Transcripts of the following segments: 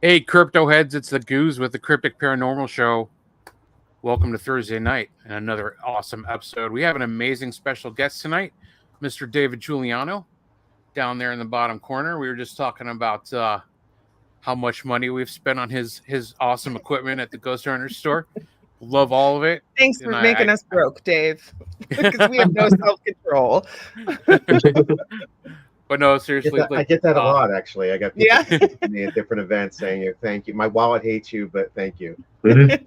Hey, crypto heads, it's the Goose with the Cryptic Paranormal Show. Welcome to Thursday night and another awesome episode. We have an amazing special guest tonight, Mr. David JULIANO, down there in the bottom corner. We were just talking about how much money we've spent on his awesome equipment at the Ghost Runner store. Love all of it. Thanks for making us broke, Dave, because we have no self-control. But no, seriously. I get that a lot, actually. I got people at different events saying, thank you. My wallet hates you, but thank you.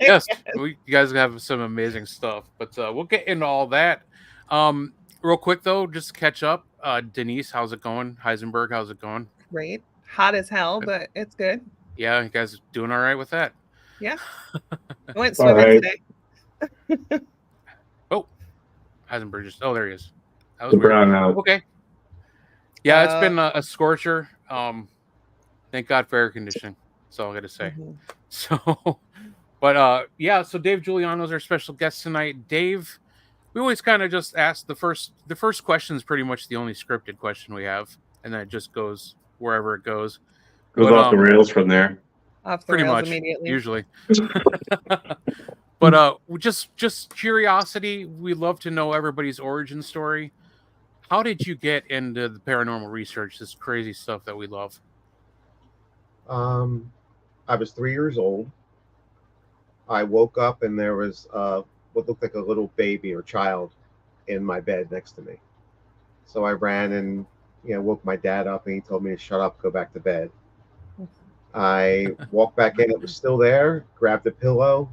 Yes, you guys have some amazing stuff. But we'll get into all that. Real quick, though, just to catch up. Denise, how's it going? Heisenberg, how's it going? Great. Hot as hell, but it's good. Yeah, you guys doing all right with that? Yeah. I went swimming today. Oh, Heisenberg just... Oh, there he is. That was weird. Okay. Yeah, it's been a scorcher. Thank God for air conditioning. That's all I got to say. Mm-hmm. So, but yeah, so Dave JULIANO is our special guest tonight. Dave, we always kind of just ask the first question is pretty much the only scripted question we have, and then it just goes wherever it goes. Goes off the rails from there. Off the pretty rails much, immediately. Usually. But just curiosity. We love to know everybody's origin story. How did you get into the paranormal research, this crazy stuff that we love? I was 3 years old. I woke up and there was what looked like a little baby or child in my bed next to me. So I ran and woke my dad up, and he told me to shut up, go back to bed. I walked back in, it was still there, grabbed a pillow,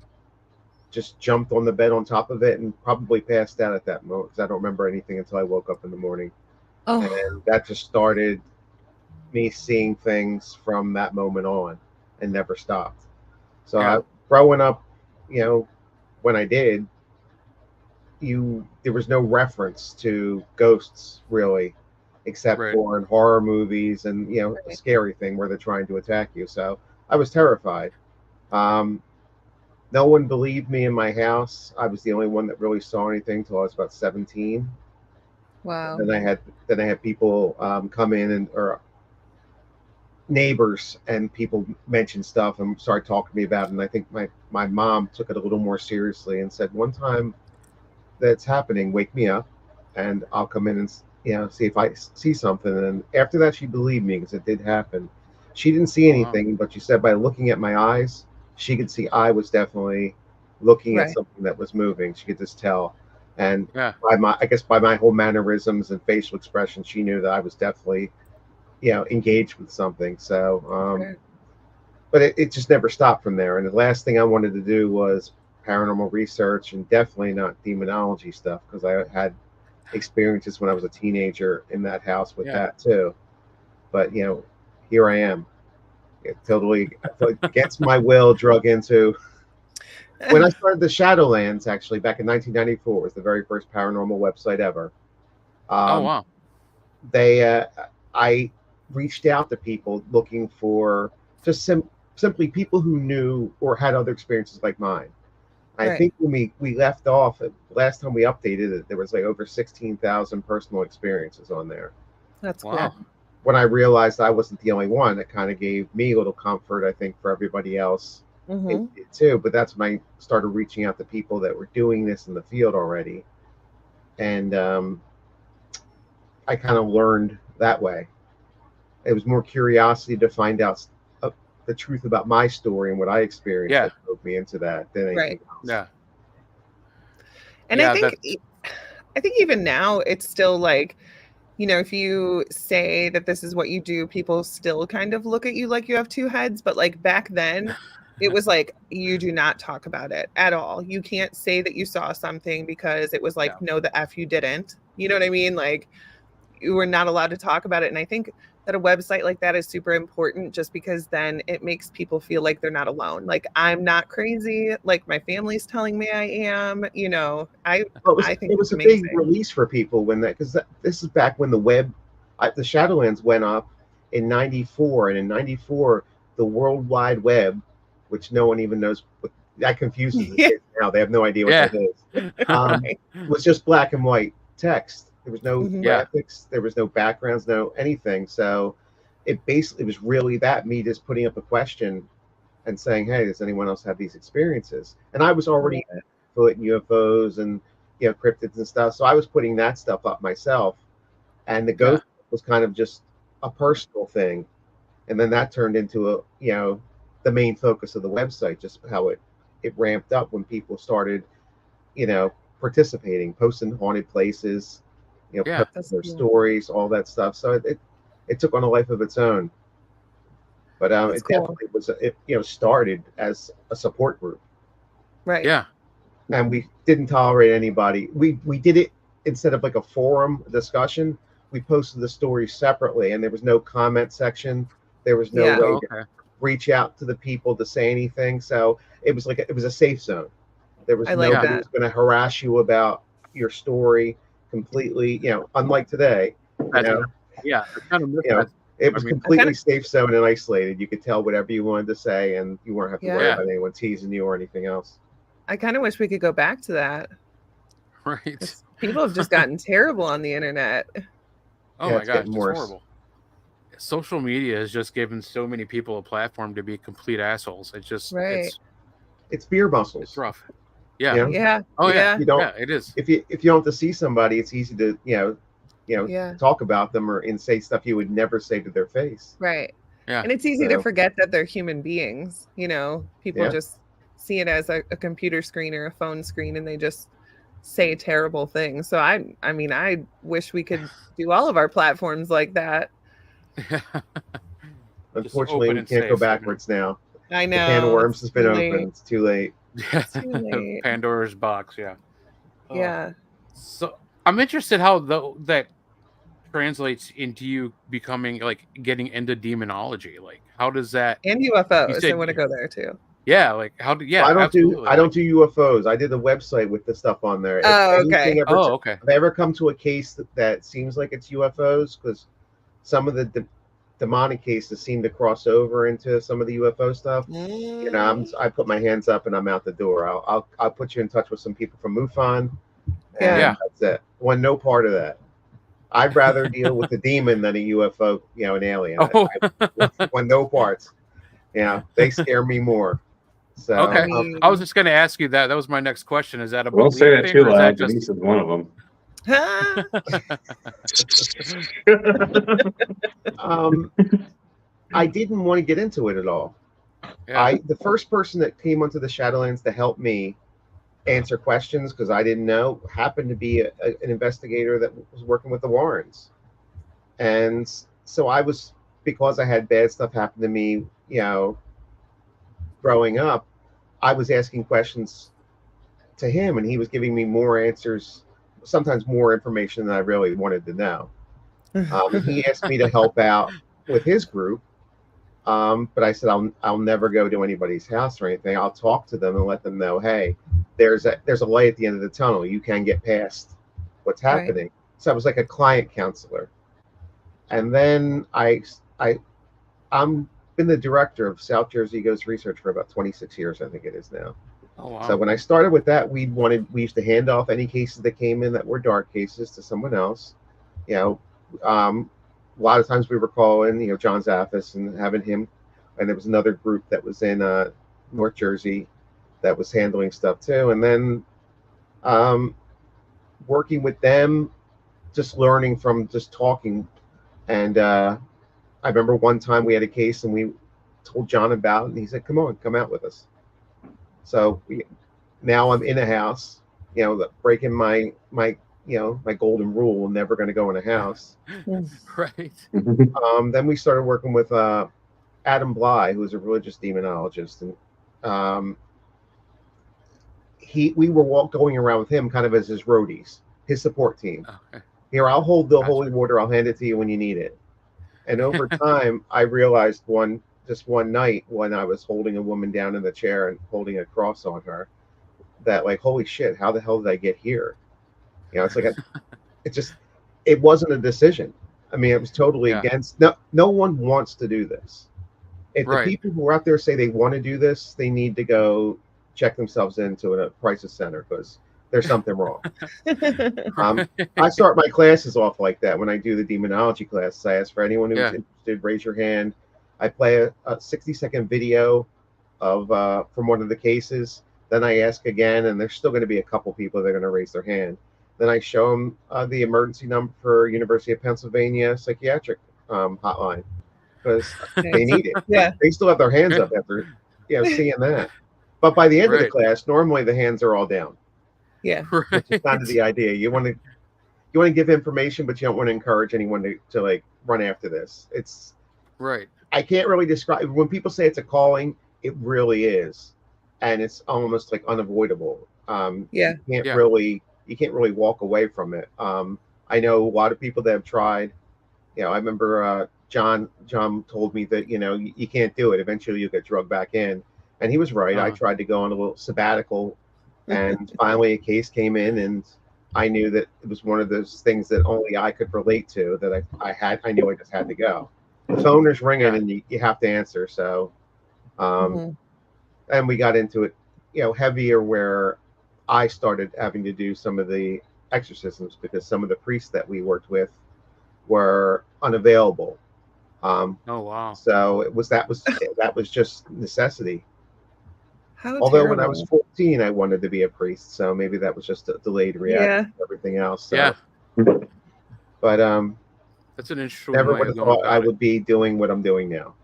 just jumped on the bed on top of it, and probably passed out at that moment because I don't remember anything until I woke up in the morning. Oh. And that just started me seeing things from that moment on and never stopped. So growing up, when I did, there was no reference to ghosts really, except for in horror movies and a scary thing where they're trying to attack you. So I was terrified. No one believed me in my house. I was the only one that really saw anything until I was about 17. Wow. And then I had people come in or neighbors and people mention stuff and started talking to me about it. And I think my mom took it a little more seriously and said, one time that's happening, wake me up and I'll come in and see if I see something. And after that, she believed me because it did happen. She didn't see anything, but she said by looking at my eyes, she could see I was definitely looking at something that was moving. She could just tell. And by my whole mannerisms and facial expression, she knew that I was definitely, engaged with something. So, but it just never stopped from there. And the last thing I wanted to do was paranormal research, and definitely not demonology stuff, because I had experiences when I was a teenager in that house with that too. But, here I am. Totally against my will, drug into. When I started the Shadowlands, actually back in 1994, was the very first paranormal website ever. Oh wow! I reached out to people looking for just simply people who knew or had other experiences like mine. I think when we left off, last time we updated it, there was like over 16,000 personal experiences on there. That's cool. When I realized I wasn't the only one, it kind of gave me a little comfort, I think, for everybody else too. But that's when I started reaching out to people that were doing this in the field already. And I kind of learned that way. It was more curiosity to find out the truth about my story and what I experienced that drove me into that than anything else. Yeah. And I think even now it's still like, if you say that this is what you do, people still kind of look at you like you have two heads. But like back then, it was like, you do not talk about it at all. You can't say that you saw something because it was like, no, the F you didn't. You know what I mean? Like you were not allowed to talk about it. And I think that a website like that is super important just because then it makes people feel like they're not alone. Like I'm not crazy. Like my family's telling me I am, I think it was a big release for people because this is back when the web, the Shadowlands went up in 94. And in 94, the World Wide Web, which no one even knows, that confuses the kids now. They have no idea what that is. Was just black and white text. There was no graphics. There was no backgrounds, no anything. So it was really me just putting up a question and saying, hey, does anyone else have these experiences? And I was already in UFOs and cryptids and stuff, so I was putting that stuff up myself, and the ghost was kind of just a personal thing, and then that turned into the main focus of the website, just how it ramped up when people started participating, posting haunted places, posting their stories, all that stuff. So it took on a life of its own. But it definitely was. It started as a support group, right? Yeah, and we didn't tolerate anybody. We did it instead of like a forum discussion. We posted the stories separately, and there was no comment section. There was no way to reach out to the people to say anything. So it was like it was a safe zone. There was nobody who was going to harass you about your story completely. Unlike today. Yeah, I kind of miss that. It was completely safe zone and isolated. You could tell whatever you wanted to say, and you weren't having to worry about anyone teasing you or anything else. I kind of wish we could go back to that. Right. People have just gotten terrible on the internet. Oh my gosh, it's horrible. Social media has just given so many people a platform to be complete assholes. It's just it's beer muscles. It's rough. Yeah. Yeah. Oh yeah. You don't, it is. If you don't have to see somebody, it's easy to talk about them and say stuff you would never say to their face. Right. Yeah. And it's easy to forget that they're human beings. People just see it as a computer screen or a phone screen, and they just say terrible things. So I wish we could do all of our platforms like that. Unfortunately, we can't go backwards now. I know. The can of worms has been opened. It's too late. Too late. Pandora's box. Yeah. Yeah. So I'm interested how that translates into you becoming getting into demonology. Like, how does that and UFOs? I want to go there too. Yeah, like how do I don't do UFOs. I did a website with the stuff on there. Oh, okay. If I ever come to a case that seems like it's UFOs, because some of the demonic cases seem to cross over into some of the UFO stuff. I put my hands up and I'm out the door. I'll put you in touch with some people from MUFON. And that's it. Want no part of that. I'd rather deal with a demon than a UFO, an alien. I want no parts. They scare me more. So, okay, I was just going to ask you that. That was my next question. Is that a Don't say that too loud. Denise is one of them. I didn't want to get into it at all. The first person that came onto the Shadowlands to help me answer questions, because I didn't know, happened to be an investigator that was working with the Warrens. And so because I had bad stuff happen to me, growing up, I was asking questions to him, and he was giving me more answers, sometimes more information than I really wanted to know. He asked me to help out with his group, but I said I'll never go to anybody's house or anything. I'll talk to them and let them know, hey, there's a light at the end of the tunnel. You can get past what's happening. Right. So I was like a client counselor, and then I'm been the director of South Jersey Ghost Research for about 26 years, I think it is now. Oh, wow. So when I started with that, we used to hand off any cases that came in that were dark cases to someone else. A lot of times we were calling, John Zaffis and having him, and there was another group that was in North Jersey that was handling stuff too. And then working with them, just learning from just talking. And I remember one time we had a case and we told John about it, and he said, come out with us. So now I'm in a house, breaking my golden rule, never going to go in a house. Right. Then we started working with Adam Bly, who's a religious demonologist, and we were going around with him kind of as his roadies, his support team. Okay. Here, I'll hold the holy water. I'll hand it to you when you need it. And over time, I realized one night when I was holding a woman down in the chair and holding a cross on her, that holy shit, how the hell did I get here? It's like it wasn't a decision. I mean, it was totally against. No one wants to do this. If the people who are out there say they want to do this, they need to go check themselves into a crisis center, because there's something wrong. I start my classes off like that. When I do the demonology classes, I ask for anyone who's interested, raise your hand. I play a 60-second video of from one of the cases. Then I ask again, and there's still going to be a couple people that are going to raise their hand. Then I show them the emergency number for University of Pennsylvania psychiatric hotline because they need it. Yeah, they still have their hands up after seeing that. But by the end of the Right. class, normally the hands are all down. yeah, Which is kind of the idea. You want to give information, but you don't want to encourage anyone to like run after this. It's Right. I can't really describe when people say it's a calling. It really is, and it's almost like unavoidable. yeah, You can't really walk away from it. I know a lot of people that have tried. I remember John told me that you can't do it. Eventually, you get drugged back in, and he was right. I tried to go on a little sabbatical, and finally a case came in, and I knew that it was one of those things that only I could relate to. That I knew I just had to go. The phone is ringing, and you have to answer. So, and we got into it, heavier where I started having to do some of the exorcisms because some of the priests that we worked with were unavailable. Oh wow. So that was just necessity. How Although terrible. when I was 14, I wanted to be a priest, so maybe that was just a delayed reaction to everything else. So. Yeah. But that's an interesting. Never way would of have going thought about I it. would be doing what I'm doing now.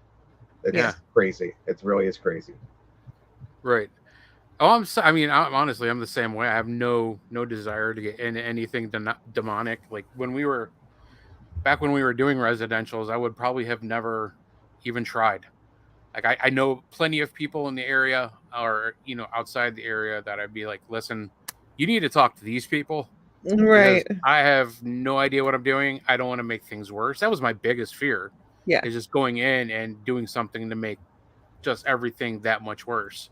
It's crazy. It really is crazy. Right. Oh, honestly, I'm the same way. I have no desire to get into anything demonic. Like when we were doing residentials, I would probably have never even tried. Like I know plenty of people in the area or outside the area that I'd be like, listen, you need to talk to these people. Right. I have no idea what I'm doing. I don't want to make things worse. That was my biggest fear. Yeah. Is just going in and doing something to make just everything that much worse.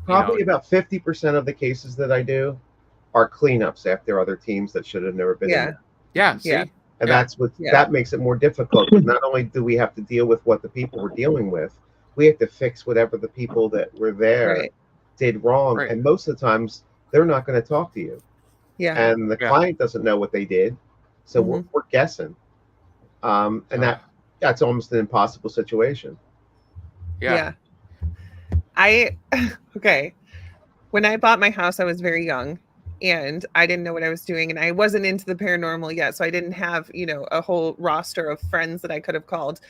Probably about 50% of the cases that I do are cleanups after other teams that should have never been in there. Yeah. See? Yeah. And that's what that makes it more difficult. Not only do we have to deal with what the people we're dealing with, we have to fix whatever the people that were there did wrong. Right. And most of the times they're not going to talk to you. Yeah. And the client doesn't know what they did. So we're guessing. And that's almost an impossible situation. Yeah. Okay. When I bought my house, I was very young and I didn't know what I was doing and I wasn't into the paranormal yet. So I didn't have, a whole roster of friends that I could have called.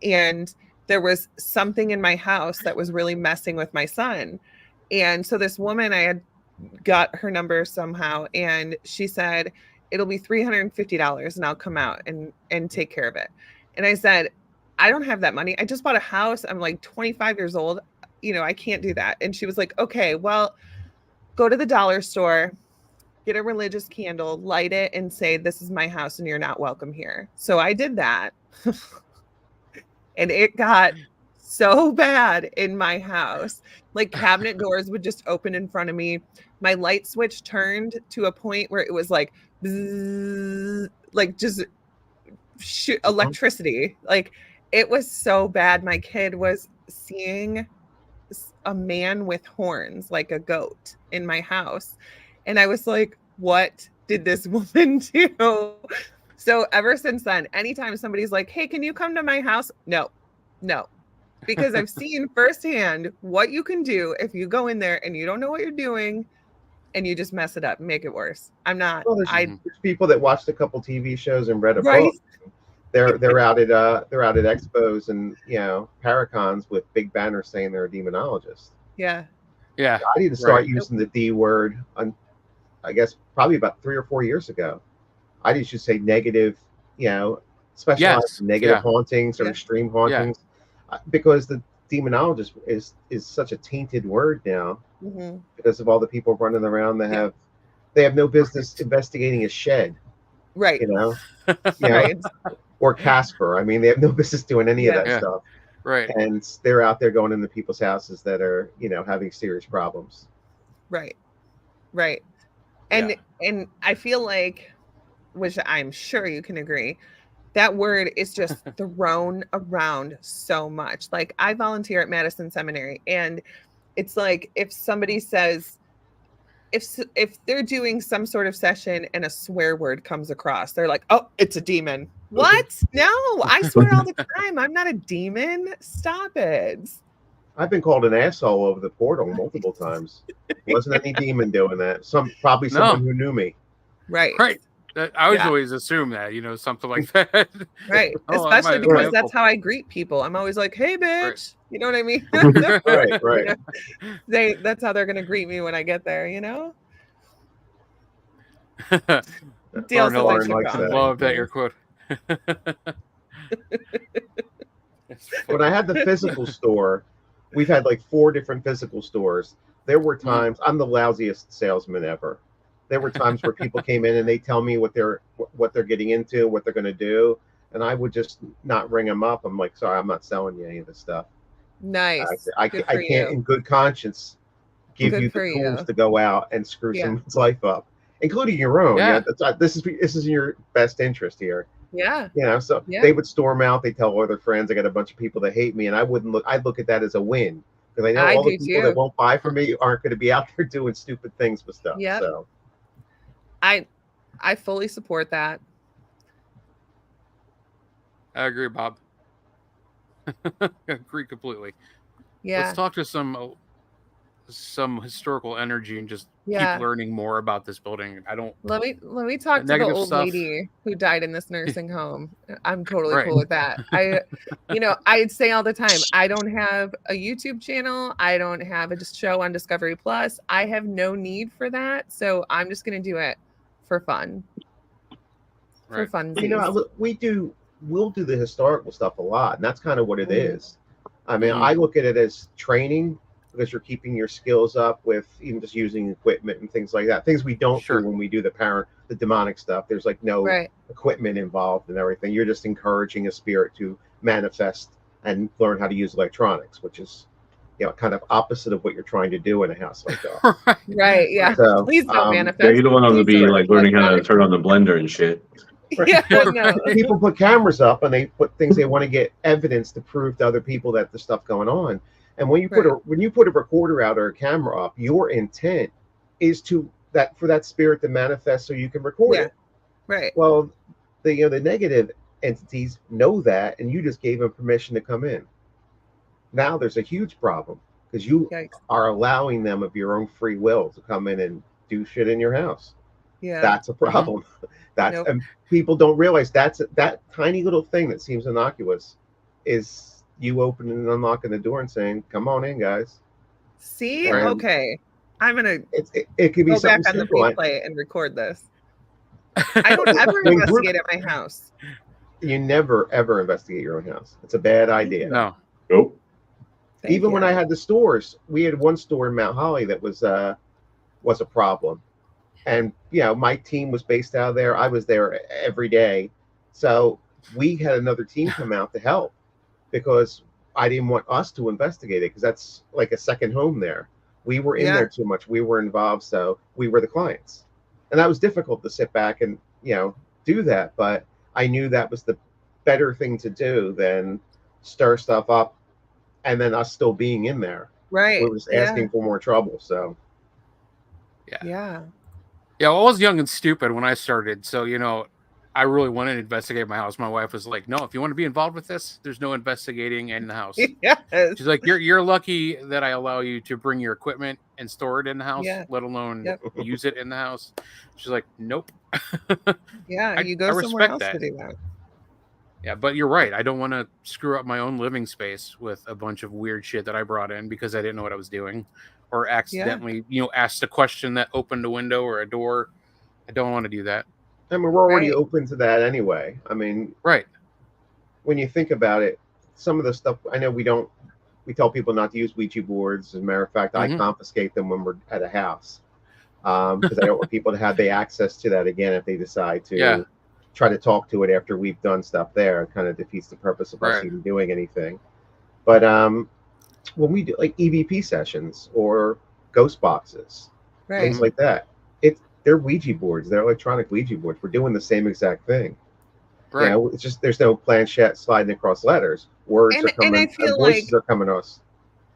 And there was something in my house that was really messing with my son. And so this woman, I had got her number somehow and she said, it'll be $350 and I'll come out and take care of it. And I said, I don't have that money. I just bought a house. I'm like 25 years old. I can't do that. And she was like, okay, well, go to the dollar store, get a religious candle, light it and say, this is my house and you're not welcome here. So I did that. And it got so bad in my house. Like cabinet doors would just open in front of me. My light switch turned to a point where it was like, bzzz, like just electricity. Like it was so bad. My kid was seeing a man with horns, like a goat, in my house. And I was like, what did this woman do? So ever since then, anytime somebody's like, hey, can you come to my house? No, because I've seen firsthand what you can do if you go in there and you don't know what you're doing and you just mess it up and make it worse. I'm not. Well, there's people that watched a couple TV shows and read a Right. book. They're out at expos and paracons with big banners saying they're a demonologist. Yeah. Yeah. I need to start using the D word. I guess probably about 3 or 4 years ago. I used to say negative, specialized in negative hauntings or extreme hauntings, because the demonologist is such a tainted word now because of all the people running around that they have no business investigating a shed, right? Right. Or Casper. I mean, they have no business doing any of that stuff, right? And they're out there going into people's houses that are having serious problems, right? And I feel like, which I'm sure you can agree, that word is just thrown around so much. Like I volunteer at Madison Seminary and it's like if somebody says, if they're doing some sort of session and a swear word comes across, they're like, oh, it's a demon. What? No, I swear all the time. I'm not a demon. Stop it. I've been called an asshole over the portal multiple times. Wasn't any demon doing that. Probably someone who knew me. Right. I was always assume that, something like that. Right. Especially because that's how I greet people. I'm always like, "Hey, bitch." Right. You know what I mean? Right. That's how they're gonna greet me when I get there. Dale likes that. I love that your quote. When I had the physical store, we've had like 4 different physical stores. There were times I'm the lousiest salesman ever. There were times where people came in and they tell me what they're getting into, what they're going to do, and I would just not ring them up. I'm like, sorry, I'm not selling you any of this stuff. Nice. I can't, in good conscience, give you the tools to go out and screw someone's life up, including your own. Yeah, this is in your best interest here. Yeah. So they would storm out. They tell all their friends. I got a bunch of people that hate me, and I'd look at that as a win because I know all the people that won't buy from me aren't going to be out there doing stupid things with stuff. Yeah. So I fully support that. I agree, Bob. I agree completely. Yeah. Let's talk to some historical energy and just keep learning more about this building. Let me talk to the old lady who died in this nursing home. I'm totally cool with that. I'd say all the time, I don't have a YouTube channel. I don't have a show on Discovery Plus. I have no need for that. So I'm just going to do it for fun. For fun. We'll do the historical stuff a lot, and that's kind of what it is. I mean, I look at it as training because you're keeping your skills up with even just using equipment and things like that. Things we don't do when we do the demonic stuff. There's like no equipment involved and everything. You're just encouraging a spirit to manifest and learn how to use electronics, which is kind of opposite of what you're trying to do in a house like that. Right. Yeah. So, please don't manifest. Yeah, you don't want them to be like learning how to turn on the blender and shit. Right. Yeah, no. People put cameras up and they put things they want to get evidence to prove to other people that there's stuff going on. And when you put a recorder out or a camera up, your intent is for that spirit to manifest so you can record it. Right. Well, the negative entities know that, and you just gave them permission to come in. Now there's a huge problem because you are allowing them of your own free will to come in and do shit in your house. Yeah, that's a problem. And people don't realize that tiny little thing that seems innocuous is you opening and unlocking the door and saying, "Come on in, guys." See, okay, I'm gonna. It could be go back on the replay and record this. I don't ever investigate at my house. You never ever investigate your own house. It's a bad idea. No. Nope. Even when I had the stores, we had one store in Mount Holly that was a problem. And, my team was based out of there. I was there every day. So we had another team come out to help because I didn't want us to investigate it because that's like a second home there. We were in there too much. We were involved. So we were the clients. And that was difficult to sit back and, do that. But I knew that was the better thing to do than stir stuff up and then us still being in there. Right. We were just asking for more trouble. So. Yeah. Yeah, well, I was young and stupid when I started, so I really wanted to investigate my house. My wife was like, "No, if you want to be involved with this, there's no investigating in the house." Yes. She's like, "You're lucky that I allow you to bring your equipment and store it in the house, let alone use it in the house." She's like, "Nope." Yeah, you go somewhere else to do that. Yeah, but you're right. I don't want to screw up my own living space with a bunch of weird shit that I brought in because I didn't know what I was doing. Or accidentally, asked a question that opened a window or a door. I don't want to do that. I mean, we're already open to that anyway. I mean, when you think about it, some of the stuff, I know we tell people not to use Ouija boards. As a matter of fact, I confiscate them when we're at a house because I don't want people to have the access to that again if they decide to try to talk to it after we've done stuff there. It kind of defeats the purpose of us even doing anything. But when we do like EVP sessions or ghost boxes, things like that, they're Ouija boards. They're electronic Ouija boards. We're doing the same exact thing. Right. It's just there's no planchette sliding across letters. Words are coming. And I feel voices are coming to us.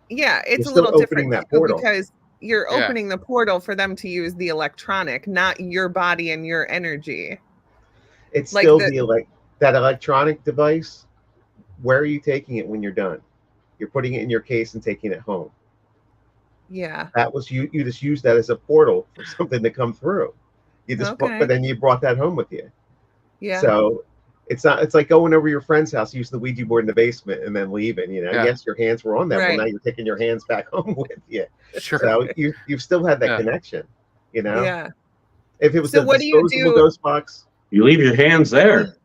Yeah, it's a little different because you're opening the portal for them to use the electronic, not your body and your energy. It's like still that electronic device. Where are you taking it when you're done? You're putting it in your case and taking it home. Yeah. That was you just used that as a portal for something to come through. But then you brought that home with you. Yeah. So it's like going over your friend's house, use the Ouija board in the basement and then leaving, Yes, your hands were on that. Well, now you're taking your hands back home with you. Sure. So you've still had that connection, Yeah. If it was so a what disposable do you do? ghost box. You leave your hands there.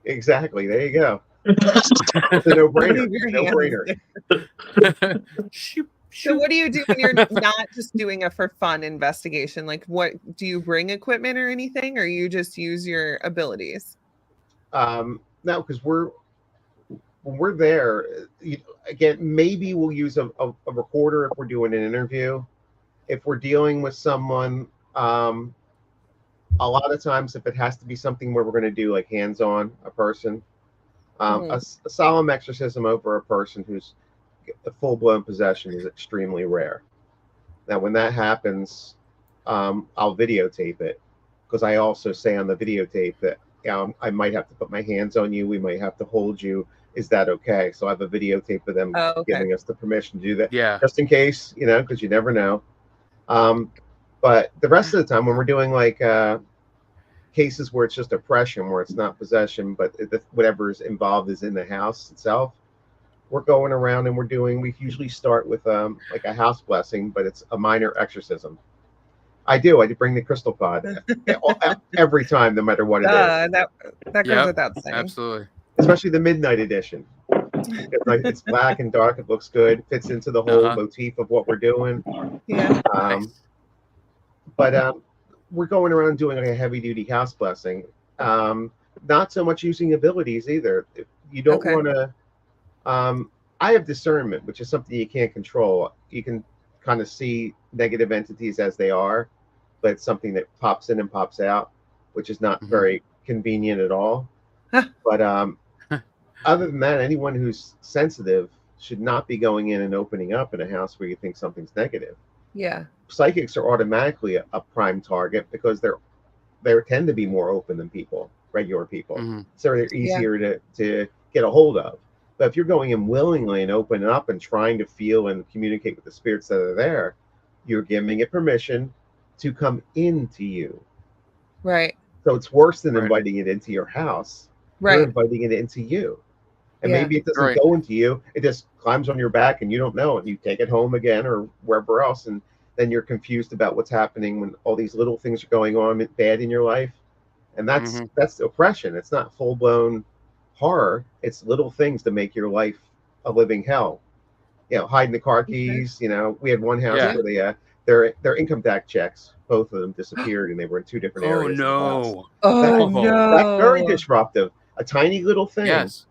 Exactly. There you go. It's a no-brainer. So what do you do when you're not just doing a for fun investigation? Like, what do you bring equipment or anything, or you just use your abilities? No, because when we're there, again, maybe we'll use a recorder if we're doing an interview. If we're dealing with someone, a lot of times, if it has to be something where we're going to do like hands-on a person, a solemn exorcism over a person who's a full-blown possession is extremely rare. Now, when that happens, I'll videotape it, because I also say on the videotape that I might have to put my hands on you. We might have to hold you. Is that okay? So I have a videotape of them giving us the permission to do that. Yeah. Just in case, because you never know. But the rest of the time, when we're doing like cases where it's just oppression, where it's not possession, but whatever is involved is in the house itself, we're going around and we usually start with like a house blessing, but it's a minor exorcism. I do bring the crystal pod every time, no matter what it is. That goes without saying. Absolutely. Especially the midnight edition. It's black and dark. It looks good. Fits into the whole motif of what we're doing. Yeah. Nice. But we're going around doing like a heavy duty house blessing. Not so much using abilities either. You don't want to. I have discernment, which is something you can't control. You can kind of see negative entities as they are, but it's something that pops in and pops out, which is not very convenient at all. But other than that, anyone who's sensitive should not be going in and opening up in a house where you think something's negative. Yeah. Psychics are automatically a prime target because they tend to be more open than regular people. So they're easier to get a hold of. But if you're going in willingly and opening up and trying to feel and communicate with the spirits that are there, you're giving it permission to come into you. Right. So it's worse than inviting it into your house. Right. You're inviting it into you. And maybe it doesn't go into you. It just climbs on your back and you don't know. And you take it home again or wherever else. And then you're confused about what's happening when all these little things are going on bad in your life. And that's oppression. It's not full-blown horror. It's little things to make your life a living hell. Hiding the car keys. We had one house where their income tax checks, both of them disappeared, and they were in two different areas. No. That's very disruptive. A tiny little thing. Yes.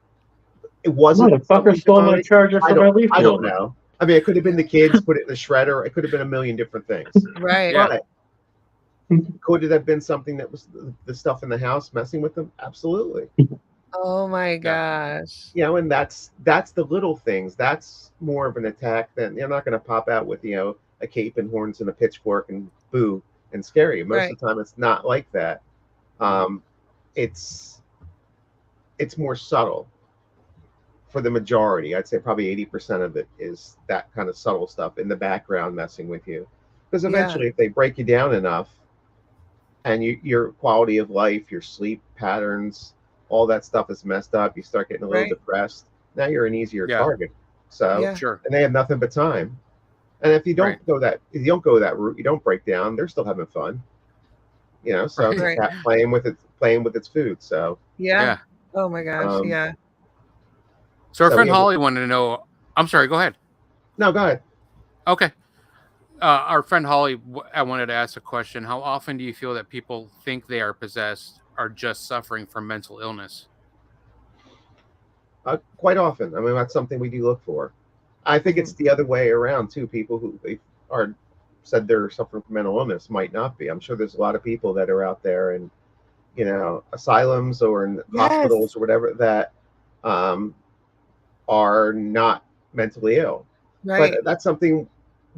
It wasn't. Motherfucker stole my charger from my leaf blower. I don't know. I mean, it could have been the kids put it in the shredder. It could have been a million different things. Right. But could it have been something that was the stuff in the house messing with them? Absolutely. Oh my gosh. And that's the little things. That's more of an attack than you're not going to pop out with, a cape and horns and a pitchfork and boo and scare you. Most of the time it's not like that. It's more subtle for the majority. I'd say probably 80% of it is that kind of subtle stuff in the background messing with you. Because eventually if they break you down enough and your quality of life, your sleep patterns, all that stuff is messed up, you start getting a little depressed, now you're an easier target. So and they have nothing but time. And if you don't go that route, you don't break down, they're still having fun. So it's a cat playing with its food. So oh my gosh. So our friend Holly wanted to know. I'm sorry. Go ahead. No, go ahead. Okay. Our friend Holly, I wanted to ask a question. How often do you feel that people think they are possessed are just suffering from mental illness? Quite often. I mean, that's something we do look for. I think it's the other way around too. People who said they're suffering from mental illness might not be. I'm sure there's a lot of people that are out there in, asylums or in hospitals or whatever that are not mentally ill. Right. But that's something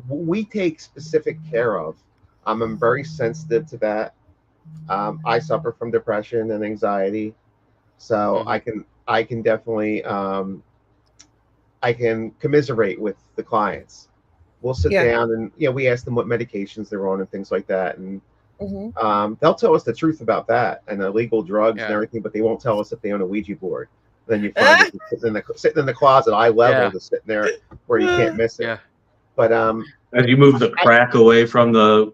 we take specific care of. I'm very sensitive to that. I suffer from depression and anxiety, so I can definitely I can commiserate with the clients. We'll sit down and we ask them what medications they're on and things like that, and they'll tell us the truth about that and illegal drugs and everything, but they won't tell us if they own a Ouija board. Then you find it sitting in the closet, eye level, just sitting there where you can't miss it. Yeah. But as you move the crack away from the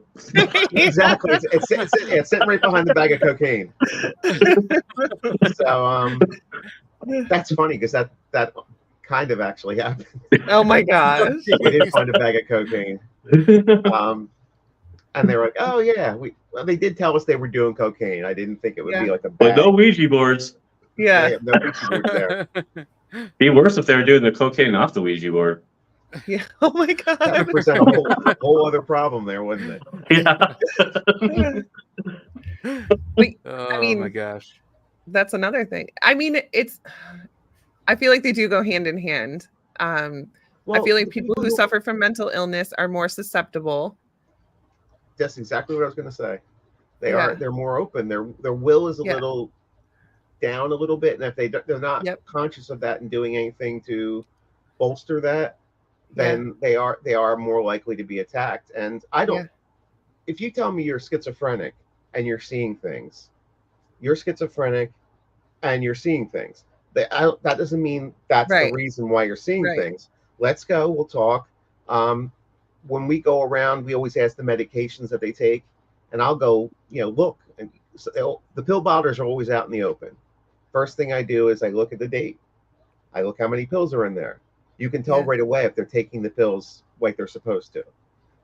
exactly, it's sitting right behind the bag of cocaine. So that's funny because that kind of actually happened. Oh my gosh! We did find a bag of cocaine. And they were like, "Oh yeah, they did tell us they were doing cocaine. I didn't think it would be like a bag." But no Ouija boards. Yeah, no Ouija boards there. Be worse if they were doing the cocaine off the Ouija board. Yeah. Oh my god. That would present a whole other problem there, wouldn't it? Yeah. I mean, my gosh. That's another thing. I mean, I feel like they do go hand in hand. I feel like people who suffer from mental illness are more susceptible. That's exactly what I was going to say. They're more open. Their will is a little down a little bit, and if they're not conscious of that and doing anything to bolster that, then they are more likely to be attacked. And I don't. If you tell me you're schizophrenic and you're seeing things, you're schizophrenic and you're seeing things. That doesn't mean that's the reason why you're seeing things. Let's go. We'll talk. When we go around, we always ask the medications that they take, and I'll go, look. And so the pill bottles are always out in the open. First thing I do is I look at the date. I look how many pills are in there. You can tell right away if they're taking the pills like they're supposed to.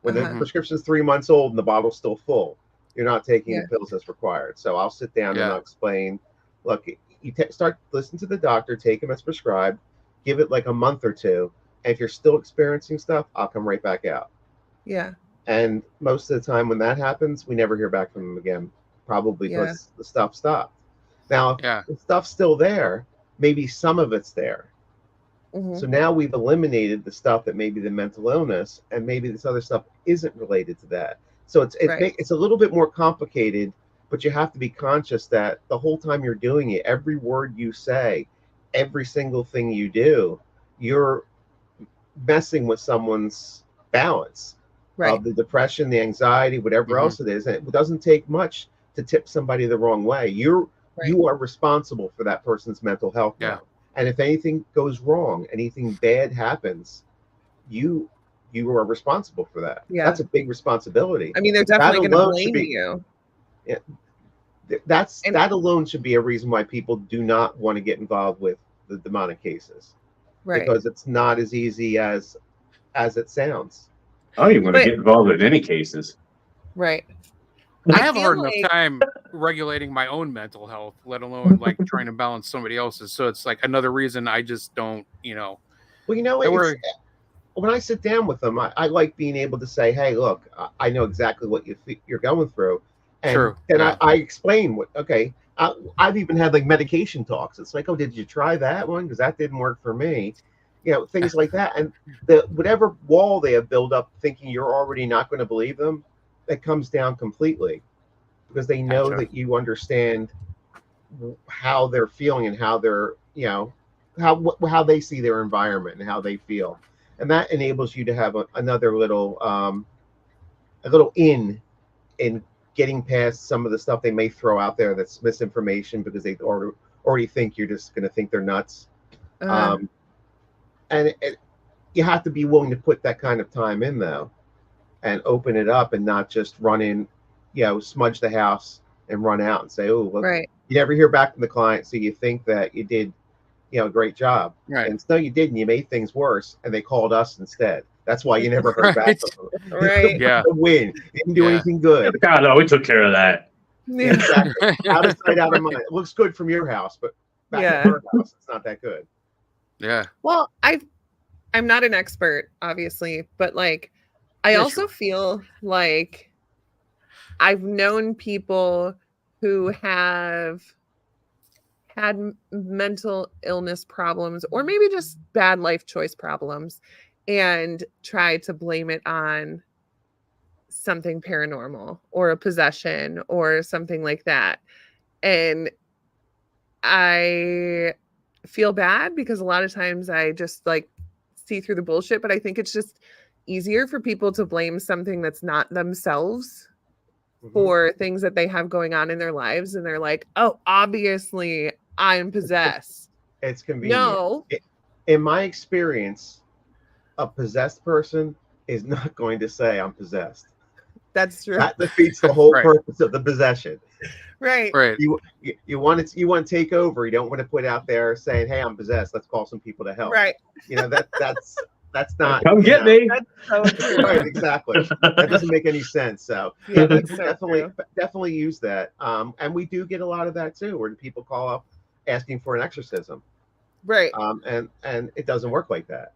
When the prescription's 3 months old and the bottle's still full, you're not taking the pills as required. So I'll sit down and I'll explain, look, you start listen to the doctor, take them as prescribed, give it like a month or two. And if you're still experiencing stuff, I'll come right back out. Yeah. And most of the time when that happens, we never hear back from them again, probably because the stuff stopped. Now, if the stuff's still there, maybe some of it's there. So now we've eliminated the stuff that may be the mental illness, and maybe this other stuff isn't related to that. So it's a little bit more complicated, but you have to be conscious that the whole time you're doing it, every word you say, every single thing you do, you're messing with someone's balance of the depression, the anxiety, whatever else it is. And it doesn't take much to tip somebody the wrong way. You are responsible for that person's mental health now. And if anything goes wrong, anything bad happens, you are responsible for that. That's a big responsibility. I mean, they're definitely going to blame you. Yeah, that alone should be a reason why people do not want to get involved with the demonic cases, because it's not as easy as it sounds. Oh, you want to get involved in any cases, right? I have a hard enough time regulating my own mental health, let alone like trying to balance somebody else's. So it's like another reason I just don't, Well, when I sit down with them, I like being able to say, "Hey, look, I know exactly what you're going through," and I explain what. Okay, I've even had like medication talks. It's like, "Oh, did you try that one? Because that didn't work for me." Things like that, and whatever wall they have built up, thinking you're already not going to believe them. That comes down completely because they know that you understand how they're feeling and how they're, how they see their environment and how they feel. And that enables you to have another little, a little in getting past some of the stuff they may throw out there that's misinformation because they already think you're just going to think they're nuts. And you have to be willing to put that kind of time in though. And open it up and not just run in, smudge the house and run out and say, "Oh, look, you never hear back from the client, so you think that you did, a great job." Right. And no, you didn't. You made things worse, and they called us instead. That's why you never heard back from them. Right. The win. You didn't do anything good. God, no, we took care of that. Yeah. Exactly. Out of sight, out of mind. It looks good from your house, but back at her house, it's not that good. Yeah. Well, I'm not an expert, obviously, but like, I also feel like I've known people who have had mental illness problems or maybe just bad life choice problems and tried to blame it on something paranormal or a possession or something like that. And I feel bad because a lot of times I just like see through the bullshit, but I think it's just easier for people to blame something that's not themselves for things that they have going on in their lives, and they're like, oh, obviously I'm possessed. It's convenient. No. In my experience, a possessed person is not going to say I'm possessed. That's true. That defeats the whole purpose of the possession. Right. You want to take over. You don't want to put out there saying, hey, I'm possessed. Let's call some people to help. Right. That's not. Come get me. That's so true. Right, exactly. That doesn't make any sense. So yeah, that's so definitely use that. And we do get a lot of that too, where people call up asking for an exorcism. Right. And it doesn't work like that.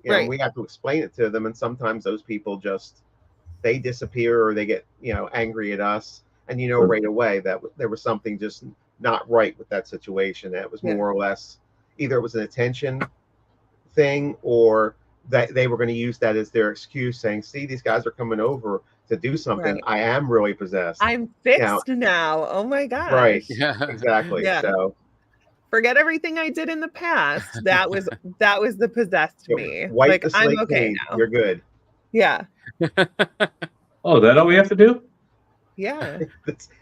You know, we have to explain it to them, and sometimes those people they disappear, or they get angry at us, and right away that there was something just not right with that situation. That was more or less either it was an attention thing, or that they were going to use that as their excuse, saying, see, these guys are coming over to do something. I am really possessed. I'm fixed now. Oh my gosh. Right. Yeah. Exactly. Yeah. So forget everything I did in the past. That was the possessed me. Wipe the slate I'm okay clean. now. You're good. Yeah. Oh, is that all we have to do? Yeah.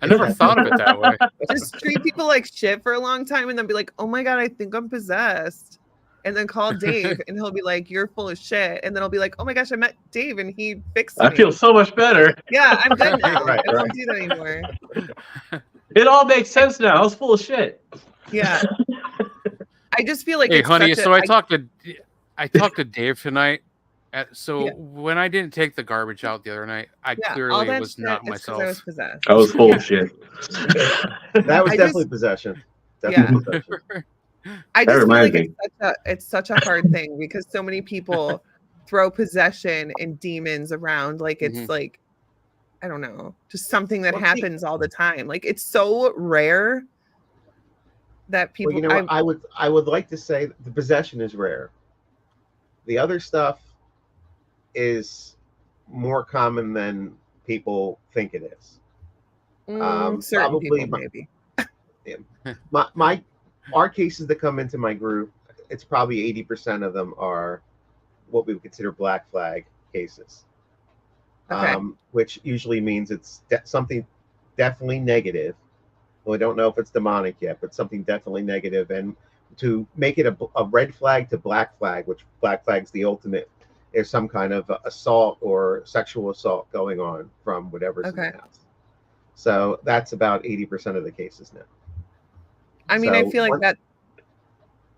I never thought of it that way. Just treat people like shit for a long time, and then be like, oh my God, I think I'm possessed. And then call Dave, and he'll be like, you're full of shit. And then I'll be like, oh my gosh, I met Dave, and he fixed me. I feel so much better. Yeah, I'm good now. I won't do that anymore. It all makes sense now. I was full of shit. Yeah. I just feel like hey, honey, so I talked to Dave tonight. When I didn't take the garbage out the other night, I clearly was not myself. I was full of shit. That was definitely possession. Definitely possession. I just feel like it's such a hard thing, because so many people throw possession and demons around like it's like, I don't know, just something that happens all the time. Like, it's so rare that people. Well, I would like to say the possession is rare. The other stuff is more common than people think it is. Certain people, maybe. Our cases that come into my group, it's probably 80% of them are what we would consider black flag cases, which usually means it's something definitely negative. Well, I don't know if it's demonic yet, but something definitely negative. And to make it a red flag to black flag, which black flag's the ultimate, there's some kind of assault or sexual assault going on from whatever's in the house. So that's about 80% of the cases now. I mean, I feel like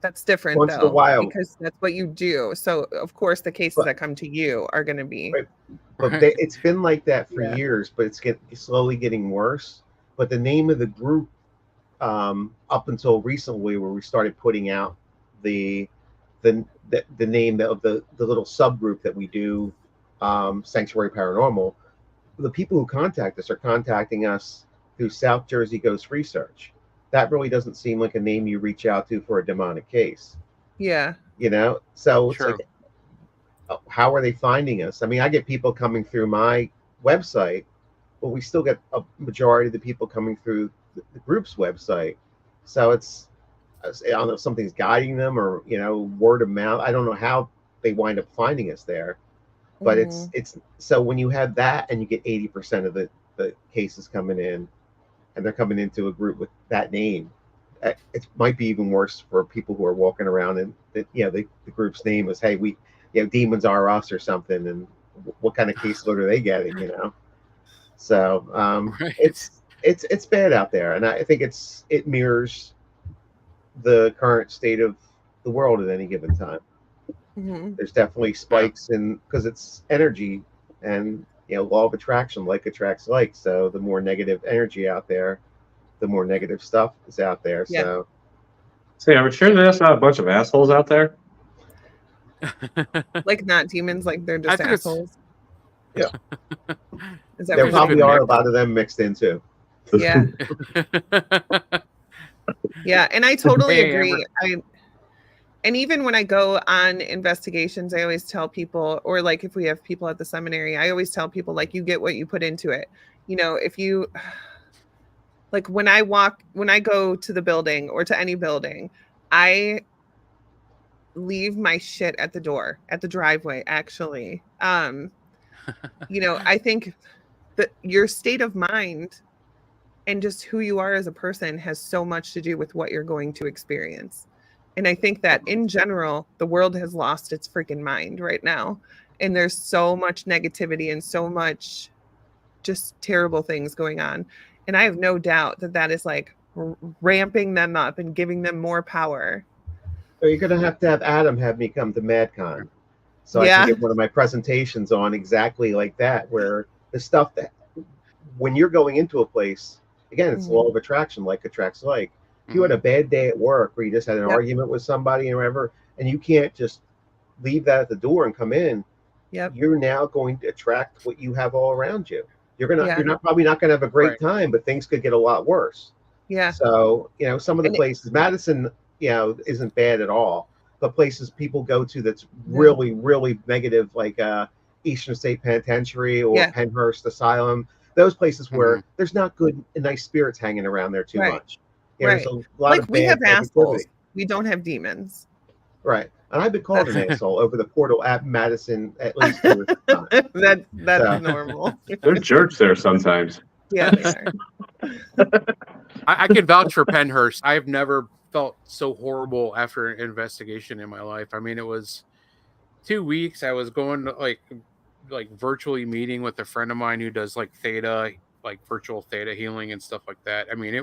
that's different though, because that's what you do. So of course the cases that come to you are going to be. But it's been like that for years, but it's slowly getting worse. But the name of the group, up until recently, where we started putting out the name of the little subgroup that we do, Sanctuary Paranormal, the people who contact us are contacting us through South Jersey Ghost Research. That really doesn't seem like a name you reach out to for a demonic case. Yeah. So it's like, how are they finding us? I mean, I get people coming through my website, but we still get a majority of the people coming through the group's website. So I don't know if something's guiding them, or, word of mouth. I don't know how they wind up finding us there, but it's so when you have that and you get 80% of the cases coming in, and they're coming into a group with that name, it might be even worse for people who are walking around and the group's name is, hey, we demons are us or something, and what kind of caseload are they getting? So it's bad out there, and I think it mirrors the current state of the world at any given time. There's definitely spikes because it's energy, and law of attraction, like attracts like. So the more negative energy out there, the more negative stuff is out there. So are we sure there's not a bunch of assholes out there? Like, not demons, like they're just assholes. Yeah. There probably are a lot of them mixed in too. Yeah. Yeah, and I totally agree. And even when I go on investigations, I always tell people, or like if we have people at the seminary, I always tell people, like, you get what you put into it. If you, like, when I go to the building or to any building, I leave my shit at the door, at the driveway, actually. You know, I think that your state of mind and just who you are as a person has so much to do with what you're going to experience. And I think that in general, the world has lost its freaking mind right now. And there's so much negativity and so much just terrible things going on. And I have no doubt that that is like ramping them up and giving them more power. So you're going to have Adam have me come to MadCon, so I can give one of my presentations on exactly like that, where the stuff that when you're going into a place, again, it's law of attraction, like attracts like. If you had a bad day at work or you just had an argument with somebody or whatever, and you can't just leave that at the door and come in, you're now going to attract what you have all around you. You're not probably not gonna have a great time, but things could get a lot worse. Yeah. So, you know, some of the places, Madison, you know, isn't bad at all. But places people go to that's really, really negative, like Eastern State Penitentiary or Penhurst Asylum, those places where there's not good and nice spirits hanging around there too much. You know, there's a lot of we bad have assholes. negativity. We don't have demons. Right. And I've been called an asshole over the portal at Madison at least 2 times. That's normal. They're jerks there sometimes. Yeah, they are. I can vouch for Penhurst. I've never felt so horrible after an investigation in my life. I mean, it was 2 weeks. I was going to like virtually meeting with a friend of mine who does like theta, like virtual theta healing and stuff like that. I mean,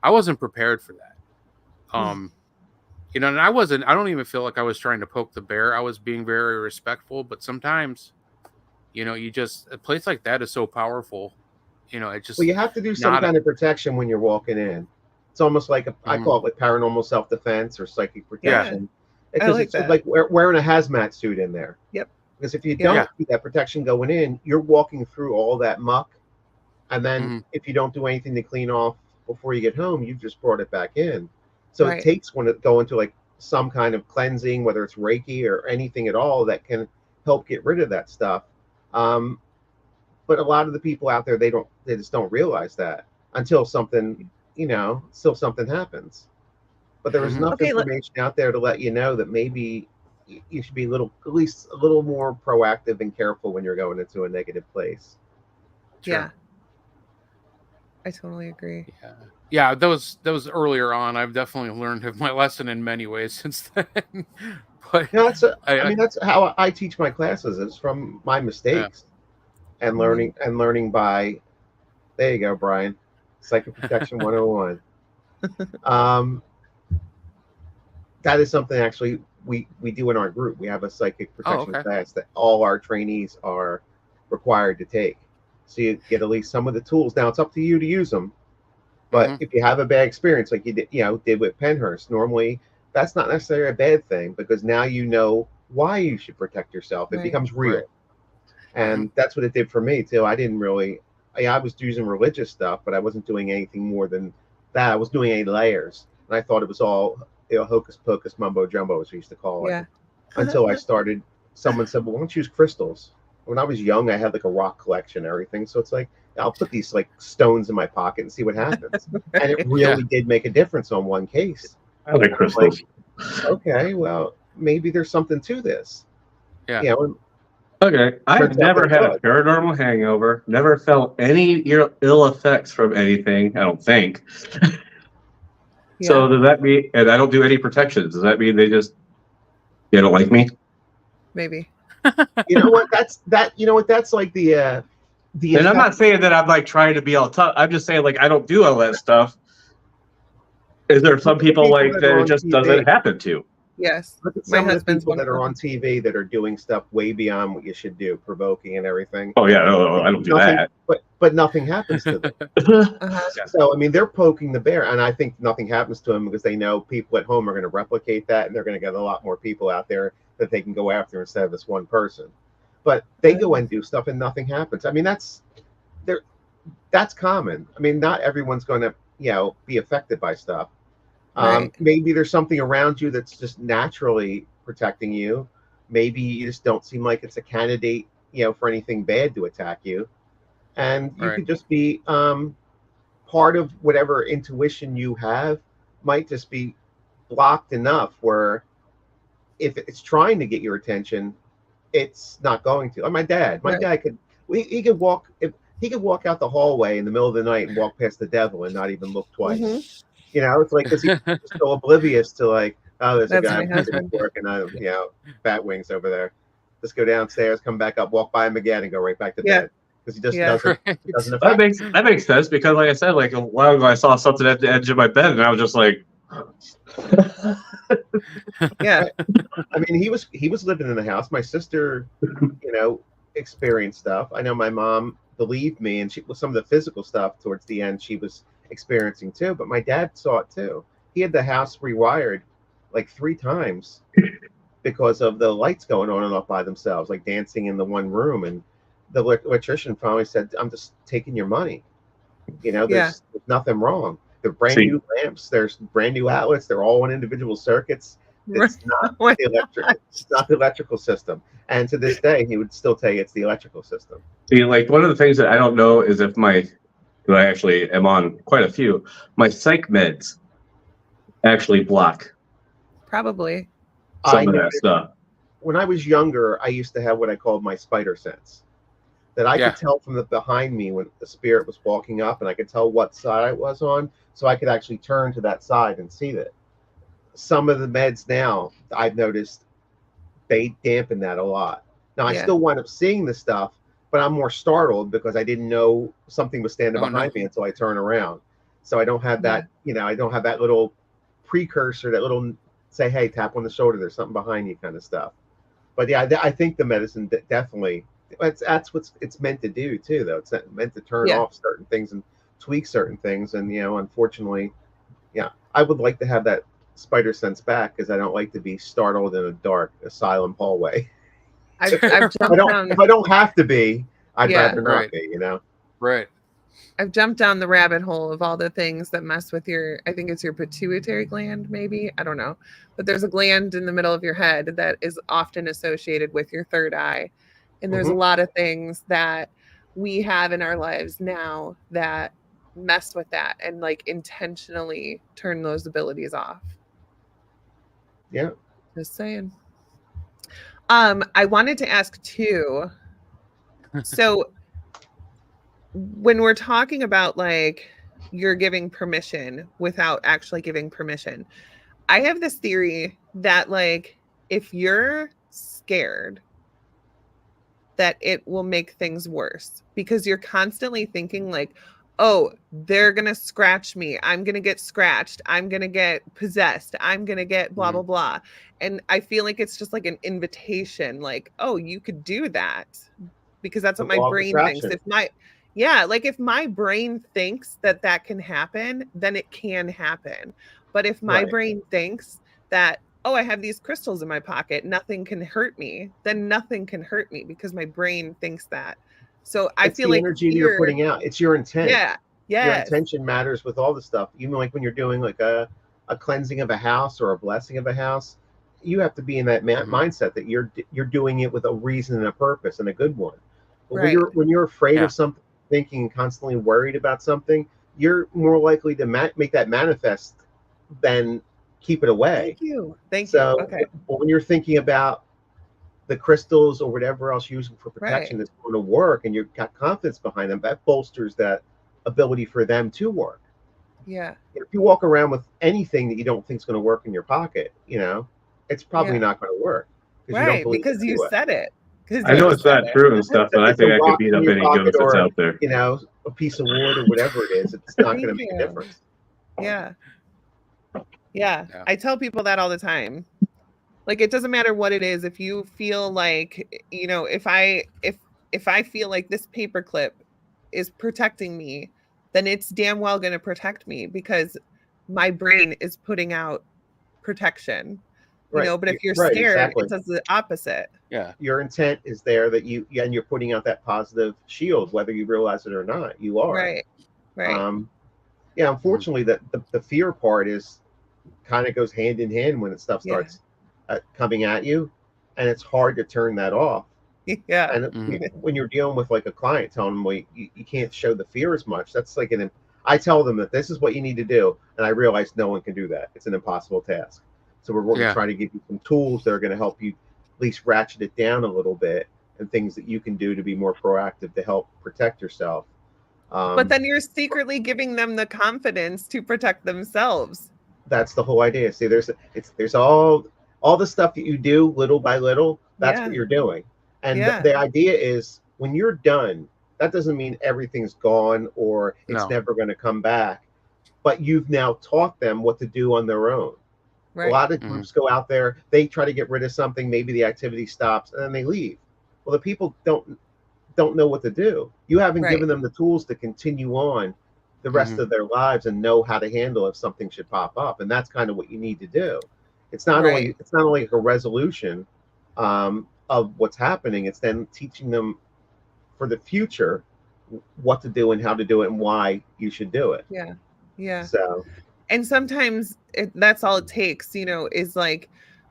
I wasn't prepared for that. You know, and I don't even feel like I was trying to poke the bear. I was being very respectful, but sometimes, you know, a place like that is so powerful. You know, it just. Well, you have to do some kind of protection when you're walking in. It's almost like I call it like paranormal self-defense or psychic protection. Because it's like wearing a hazmat suit in there. Yep. Because if you don't do that protection going in, you're walking through all that muck. And then if you don't do anything to clean off before you get home, you've just brought it back in. So it takes when it go into like some kind of cleansing, whether it's Reiki or anything at all that can help get rid of that stuff. But a lot of the people out there, they just don't realize that until something happens. But there is enough information out there to let you know that maybe you should be at least a little more proactive and careful when you're going into a negative place. Sure. Yeah. I totally agree. Yeah, that was earlier on. I've definitely learned my lesson in many ways since then. But that's how I teach my classes. It's from my mistakes and learning by. There you go, Brian. Psychic Protection 101. That is something actually we do in our group. We have a psychic protection class that all our trainees are required to take. So you get at least some of the tools. Now it's up to you to use them. But if you have a bad experience like you did with Penhurst, normally that's not necessarily a bad thing because now you know why you should protect yourself. It becomes real. And that's what it did for me too. I was using religious stuff, but I wasn't doing anything more than that. I was doing 8 layers. And I thought it was all hocus pocus mumbo jumbo, as we used to call it. Until I started, someone said, well, why don't you use crystals? When I was young, I had like a rock collection and everything. So it's like, I'll put these like stones in my pocket and see what happens. And it really did make a difference on one case. I like crystals. Okay, well, maybe there's something to this. Yeah. You know, okay, I've never had a paranormal hangover, never felt any ill effects from anything, I don't think. So does that mean, and I don't do any protections, does that mean they don't like me? Maybe. You know what? That's like the and I'm not saying that I'm like trying to be all tough. I'm just saying like I don't do all that stuff. Is there some people like that it just doesn't happen to? Yes. My husband's people that are on TV that are doing stuff way beyond what you should do, provoking and everything. Oh yeah, no, I don't do that. But nothing happens to them. So I mean, they're poking the bear, and I think nothing happens to them because they know people at home are going to replicate that, and they're going to get a lot more people out there that they can go after instead of this one person. But they go and do stuff, and nothing happens. I mean, that's common. I mean, not everyone's going to be affected by stuff. Maybe there's something around you that's just naturally protecting you. Maybe you just don't seem like it's a candidate, for anything bad to attack you. And you could just be part of whatever intuition you have might just be blocked enough where if it's trying to get your attention, it's not going to. Like my dad could, he could walk, if he could walk out the hallway in the middle of the night and walk past the devil and not even look twice. You know, it's like, because he's so oblivious to like, oh, there's a guy working on, you know, bat wings over there. Just go downstairs, come back up, walk by him again, and go right back to bed. Because he just doesn't affect. That makes sense, because like I said, like a while ago I saw something at the edge of my bed and I was just like yeah. I mean, he was living in the house. My sister, you know, experienced stuff. I know my mom believed me, and she, with some of the physical stuff towards the end, she was experiencing too. But my dad saw it too. He had the house rewired like 3 times because of the lights going on and off by themselves, like dancing in the one room. And the electrician finally said, "I'm just taking your money. You know, there's nothing wrong. They're brand new lamps. There's brand new outlets. They're all on individual circuits. It's not the electric. It's not the electrical system." And to this day, he would still tell you it's the electrical system. See, like one of the things that I don't know is if I actually am on quite a few, my psych meds actually block probably some of that stuff. When I was younger, I used to have what I called my spider sense. That I could tell from behind me when the spirit was walking up, and I could tell what side I was on, so I could actually turn to that side and see that. Some of the meds now, I've noticed, they dampen that a lot. Now, I still wind up seeing the stuff, but I'm more startled because I didn't know something was standing behind me until I turn around. So I don't have that, you know, I don't have that little precursor, that little say, hey, tap on the shoulder, there's something behind you kind of stuff. But yeah, I think the medicine definitely, that's what it's meant to do too, though. It's meant to turn off certain things and tweak certain things. And, you know, unfortunately, I would like to have that spider sense back, because I don't like to be startled in a dark asylum hallway. If I don't have to be, I'd rather not be, you know? Right. I've jumped down the rabbit hole of all the things that mess with I think it's your pituitary gland, maybe. I don't know. But there's a gland in the middle of your head that is often associated with your third eye. And there's a lot of things that we have in our lives now that mess with that and like intentionally turn those abilities off. Yeah. Just saying. I wanted to ask too. So when we're talking about like you're giving permission without actually giving permission, I have this theory that like if you're scared, that it will make things worse, because you're constantly thinking like, oh, they're going to scratch me. I'm going to get scratched. I'm going to get possessed. I'm going to get blah, blah, blah. And I feel like it's just like an invitation, like, oh, you could do that, because that's what my brain thinks. If my brain thinks that that can happen, then it can happen. But if my brain thinks that, oh, I have these crystals in my pocket, nothing can hurt me, then nothing can hurt me, because my brain thinks that. So I feel like energy you're putting out. It's your intent. Yeah. Your intention matters with all the stuff. Even like when you're doing like a cleansing of a house or a blessing of a house, you have to be in that mindset that you're doing it with a reason and a purpose, and a good one. But when you're afraid of something, thinking, constantly worried about something, you're more likely to make that manifest than keep it away. Thank you. Okay. But when you're thinking about the crystals or whatever else you're using for protection that's going to work, and you've got confidence behind them, that bolsters that ability for them to work. Yeah. If you walk around with anything that you don't think is going to work in your pocket, you know, it's probably not going to work. Because you said it. I know it's not true and stuff, but I think I could beat up any ghost that's out there. You know, a piece of wood or whatever it is, it's not going to make a difference. Yeah. I tell people that all the time. Like, it doesn't matter what it is. If you feel like, you know, if I feel like this paperclip is protecting me, then it's damn well going to protect me, because my brain is putting out protection. You know, but if you're scared, it does the opposite. Yeah. Your intent is there, that and you're putting out that positive shield, whether you realize it or not. You are. Right. Unfortunately, the fear part is kind of goes hand in hand when stuff starts coming at you, and it's hard to turn that off. And when you're dealing with like a client, telling them, well, you can't show the fear as much. That's like I tell them that this is what you need to do, and I realize no one can do that. It's an impossible task. So we're going to try to give you some tools that are going to help you at least ratchet it down a little bit, and things that you can do to be more proactive to help protect yourself. But then you're secretly giving them the confidence to protect themselves. That's the whole idea. See, there's all the stuff that you do little by little. That's what you're doing. And the idea is, when you're done, that doesn't mean everything's gone or it's never going to come back. But you've now taught them what to do on their own. Right. A lot of groups go out there, they try to get rid of something, maybe the activity stops, and then they leave. Well, the people don't know what to do. You haven't given them the tools to continue on the rest of their lives and know how to handle if something should pop up. And that's kind of what you need to do. It's not only a resolution of what's happening, it's then teaching them for the future what to do and how to do it and why you should do it. Yeah. So, and sometimes that's all it takes, is like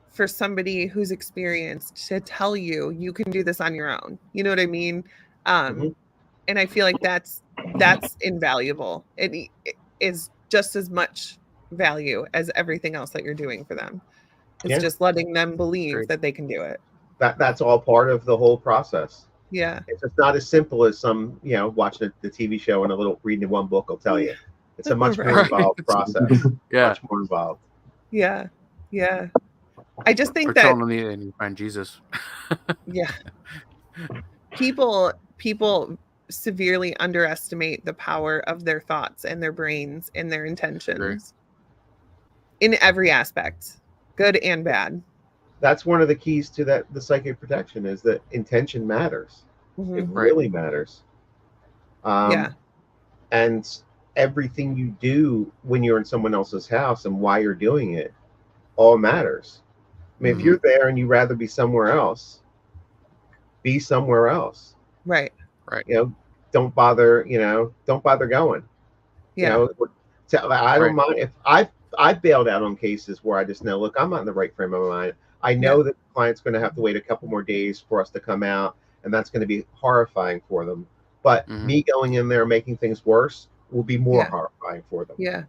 for somebody who's experienced to tell you can do this on your own. You know what I mean? And I feel like that's invaluable. It is just as much value as everything else that you're doing for them. It's just letting them believe that they can do it. That's all part of the whole process. Yeah. It's just not as simple as some, watching the TV show and reading one book will tell you. It's a much more involved process. Much more involved. Yeah. Yeah. I just think that and you find Jesus. Yeah. People severely underestimate the power of their thoughts and their brains and their intentions in every aspect, good and bad. That's one of the keys to the psychic protection, is that intention matters. It really matters. And everything you do when you're in someone else's house and why you're doing it all matters. I mean, if you're there and you'd rather be somewhere else, be somewhere else. Right. Don't bother going. Yeah. I don't mind if I've bailed out on cases where I just know, look, I'm not in the right frame of mind. I know that the client's going to have to wait a couple more days for us to come out, and that's going to be horrifying for them. But me going in there making things worse will be more horrifying for them. Yeah.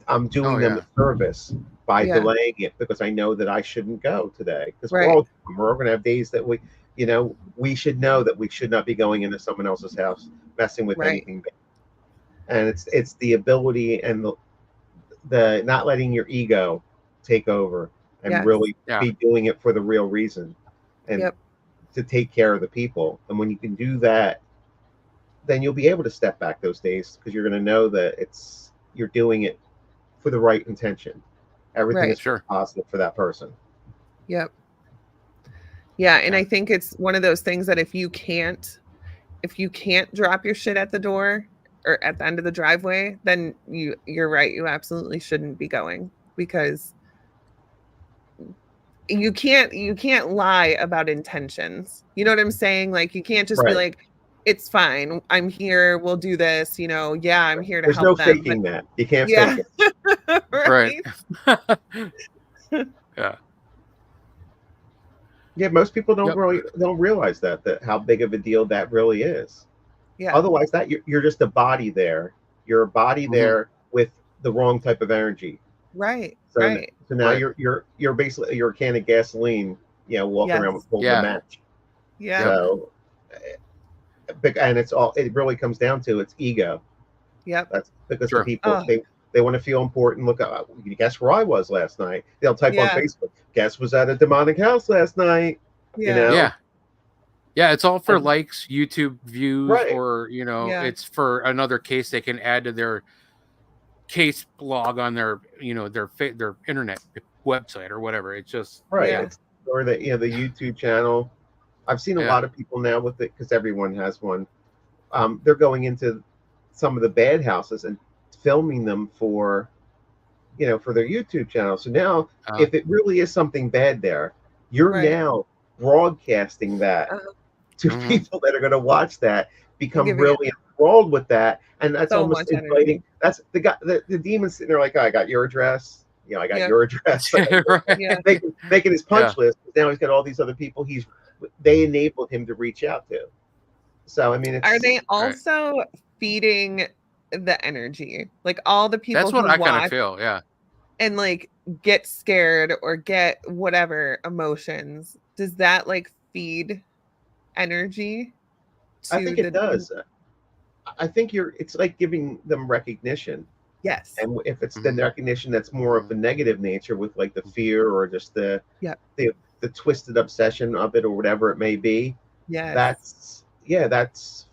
I'm doing them a service by delaying it, because I know that I shouldn't go today. Because we're going to have days that we should know that we should not be going into someone else's house messing with anything big. And it's the ability and the not letting your ego take over and really be doing it for the real reason and to take care of the people. And when you can do that, then you'll be able to step back those days, because you're going to know that you're doing it for the right intention. Everything is positive for that person. Yep. Yeah, and I think it's one of those things that if you can't drop your shit at the door or at the end of the driveway, then you're right. You absolutely shouldn't be going, because you can't lie about intentions. You know what I'm saying? Like, you can't just be like, it's fine, I'm here, we'll do this, I'm here to help them. There's no faking that. You can't fake it. Right. Yeah, most people don't realize that how big of a deal that really is. Yeah. Otherwise, that you're just a body there. You're a body there with the wrong type of energy. Right. So now you're basically a can of gasoline, walking around with holding a match. Yeah. So, and it really comes down to its ego. Yep. That's because the people they want to feel important. Look, guess where I was last night. They'll type on Facebook, guess was at a demonic house last night. Yeah. Yeah, it's all for likes, YouTube views, or it's for another case they can add to their case blog on their their internet website or whatever. It's just or the the YouTube channel. I've seen a lot of people now with it, because everyone has one. They're going into some of the bad houses and filming them for for their YouTube channel. So now, if it really is something bad there, you're now broadcasting that to people that are going to watch that, become really enthralled with that, and that's so almost inviting. That's the guy, the demon's sitting there like, I got your address. I got your address. Making his punch list. Now he's got all these other people they enabled him to reach out to. So I mean, are they also feeding the energy? Like all the people. That's what I kind of feel. Yeah. and like get scared or get whatever emotions, does that like feed energy to I think it does. I think it's like giving them recognition. Yes. And if it's the recognition that's more of a negative nature with like the fear or just the twisted obsession of it or whatever it may be, that's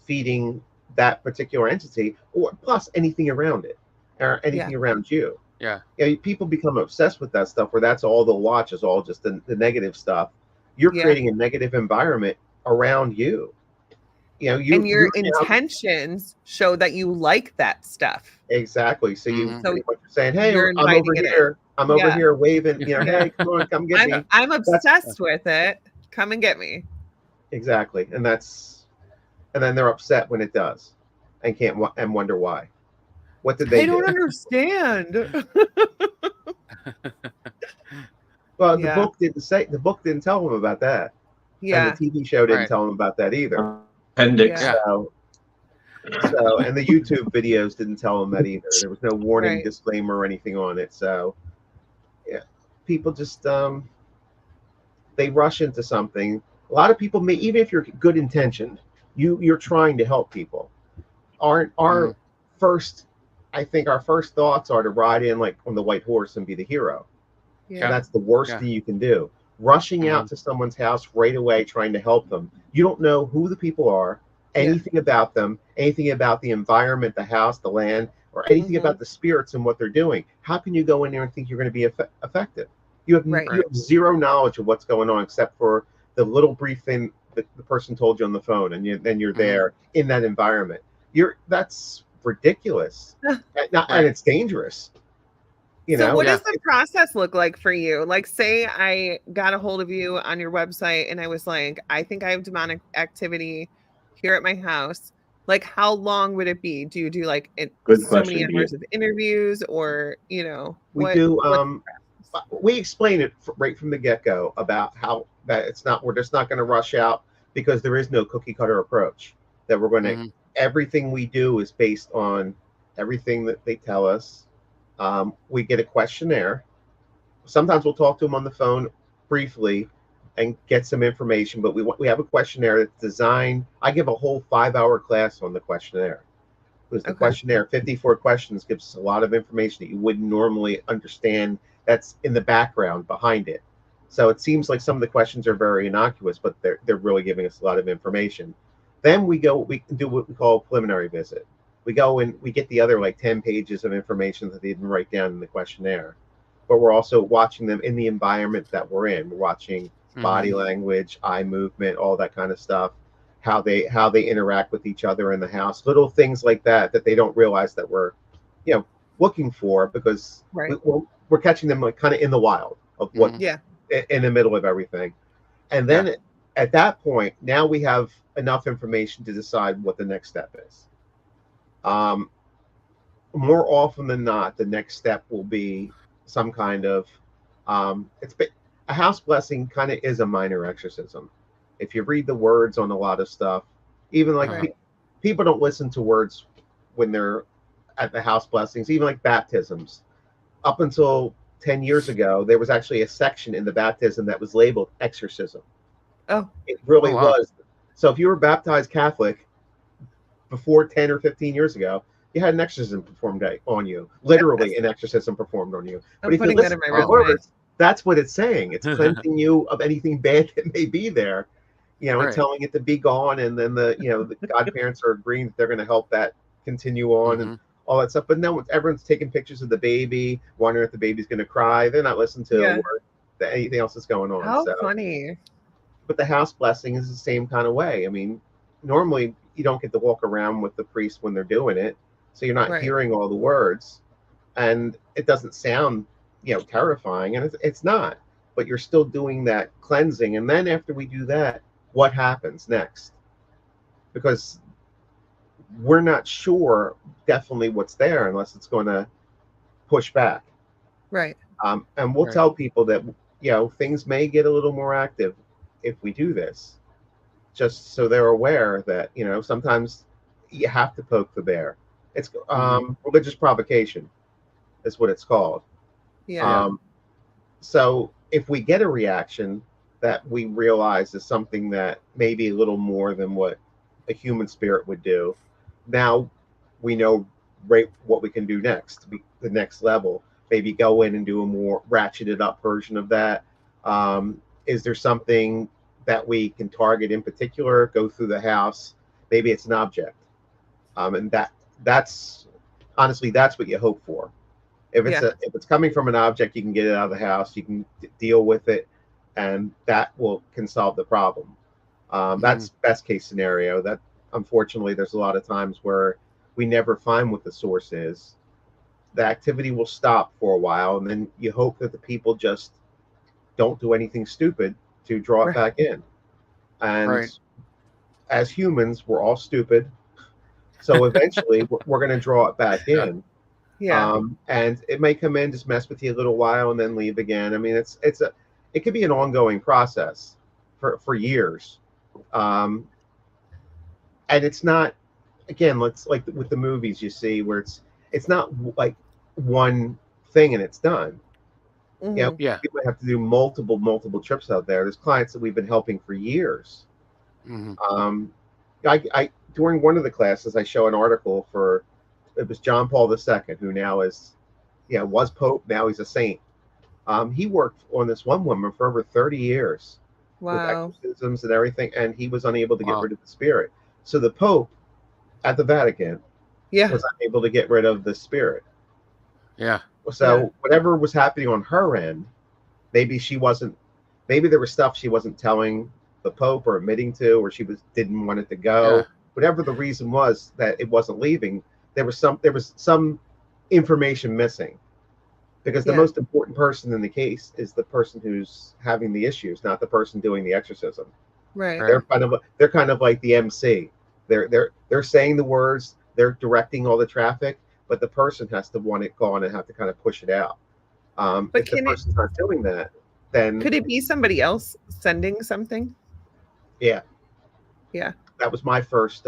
feeding that particular entity, or plus anything around it or anything around you. Yeah. People become obsessed with that stuff where that's all they'll watch is all just the negative stuff. You're creating a negative environment around you. And your intentions show that you like that stuff. Exactly. So you're saying, "Hey, I'm over here. I'm over here waving. Hey, come on, come get me. I'm obsessed with it. Come and get me." Exactly, and then they're upset when it does, and wonder why. What did they do? I don't understand. Well, the book didn't tell them about that. Yeah. And the TV show didn't tell them about that either. Appendix. So, and the YouTube videos didn't tell them that either. There was no warning disclaimer or anything on it. So, yeah, people just they rush into something. A lot of people may, even if you're good intentioned, you're trying to help people. Our first thoughts are to ride in like on the white horse and be the hero. Yeah. And that's the worst thing you can do. Rushing out to someone's house right away, trying to help them. You don't know who the people are, anything about them, anything about the environment, the house, the land, or anything about the spirits and what they're doing. How can you go in there and think you're going to be effective? You have zero knowledge of what's going on except for the little brief thing that the person told you on the phone, and then you're there in that environment. That's ridiculous, and it's dangerous. So what does the process look like for you? Like, say I got a hold of you on your website and I was like, I think I have demonic activity here at my house. Like, how long would it be? Do you do like many hours of interviews, or we explain it right from the get-go about how that we're just not going to rush out, because there is no cookie cutter approach. That we're going to everything we do is based on everything that they tell us. We get a questionnaire. Sometimes we'll talk to them on the phone briefly and get some information, but we have a questionnaire that's designed. I give a whole 5-hour class on the questionnaire. Because the questionnaire, 54 questions, gives us a lot of information that you wouldn't normally understand that's in the background behind it. So it seems like some of the questions are very innocuous, but they're really giving us a lot of information. Then we do what we call a preliminary visit. We go and we get the other like 10 pages of information that they didn't write down in the questionnaire. But we're also watching them in the environment that we're in. We're watching body language, eye movement, all that kind of stuff, how they interact with each other in the house, little things like that they don't realize that we're looking for, because we're catching them like kind of in the wild of what in the middle of everything. And then at that point, now we have enough information to decide what the next step is. More often than not, the next step will be some kind of a house blessing. Kind of is a minor exorcism. If you read the words on a lot of stuff, even like people don't listen to words when they're at the house blessings, even like baptisms. Up until 10 years ago, there was actually a section in the baptism that was labeled exorcism. Oh, it really was. So if you were baptized Catholic before 10 or 15 years ago, you had an exorcism performed on you. Literally an exorcism performed on you. But if you listen to the words, that's what it's saying. It's cleansing you of anything bad that may be there, and telling it to be gone. And then the godparents are agreeing that they're going to help that continue on and all that stuff. But no, everyone's taking pictures of the baby, wondering if the baby's going to cry. They're not listening to a word that anything else is going on. How funny. But the house blessing is the same kind of way. I mean, normally you don't get to walk around with the priest when they're doing it, so you're not hearing all the words, and it doesn't sound terrifying, and it's not, but you're still doing that cleansing. And then after we do that, what happens next? Because we're not sure definitely what's there unless it's going to push back, and we'll tell people that things may get a little more active if we do this, just so they're aware that sometimes you have to poke the bear. It's religious provocation is what it's called. Yeah. So if we get a reaction that we realize is something that may be a little more than what a human spirit would do, now we know right what we can do next, the next level. Maybe go in and do a more ratcheted up version of that. Is there something that we can target in particular? Go through the house. Maybe it's an object, and that's honestly that's what you hope for. If it's coming from an object, you can get it out of the house. You can deal with it, and that can solve the problem. That's best case scenario. That unfortunately, there's a lot of times where we never find what the source is. The activity will stop for a while, and then you hope that the people just don't do anything stupid to draw it back in. And as humans, we're all stupid, so eventually we're going to draw it back in. Yeah. And it may come in, just mess with you a little while, and then leave again. I mean, it could be an ongoing process for years. And it's not, again, let's like with the movies you see where it's not like one thing and it's done. Mm-hmm. People have to do multiple trips out there. There's clients that we've been helping for years. Mm-hmm. I during one of the classes, I show an article for, it was John Paul II, who now was Pope. Now he's a saint. He worked on this one woman for over 30 years. Wow. With exorcisms and everything, and he was unable to get rid of the spirit. So the Pope at the Vatican was unable to get rid of the spirit. Yeah. So whatever was happening on her end, maybe there was stuff she wasn't telling the Pope or admitting to, or she didn't want it to go. Yeah. Whatever the reason was that it wasn't leaving, there was some information missing. Because the most important person in the case is the person who's having the issues, not the person doing the exorcism. Right. They're kind of like the MC. They're saying the words, they're directing all the traffic, but the person has to want it gone and have to kind of push it out. But if the person's not doing that, then could it be somebody else sending something? Yeah. Yeah. That was my first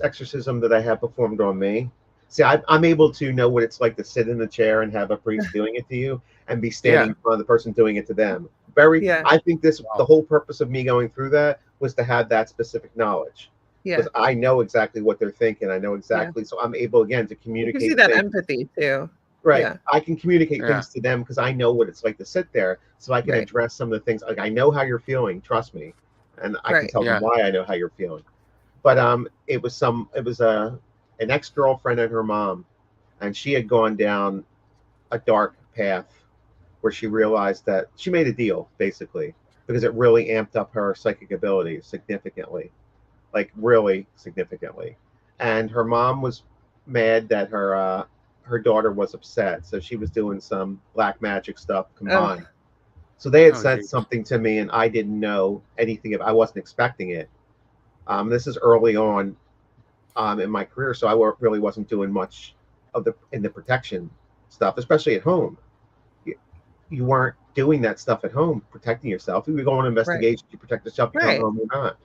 exorcism that I had performed on me. See, I'm able to know what it's like to sit in the chair and have a priest doing it to you and be standing in front of the person doing it to them. I think the whole purpose of me going through that was to have that specific knowledge. Because I know exactly what they're thinking. I know exactly. So I'm able, again, to communicate. You see that empathy too. Right. Yeah. I can communicate things to them because I know what it's like to sit there. So I can address some of the things. Like, I know how you're feeling. Trust me. And I can tell them why I know how you're feeling. But it was an ex-girlfriend and her mom, and she had gone down a dark path where she realized that she made a deal, basically, because it really amped up her psychic abilities significantly, like really significantly. And her mom was mad that her daughter was upset, so she was doing some black magic stuff combined. So they had said something to me, and I didn't know anything. I wasn't expecting it. This is early on in my career, so I really wasn't doing much in the protection stuff, especially at home. You weren't doing that stuff at home, protecting yourself. You would go on investigations, you protect yourself, you come home, you're not.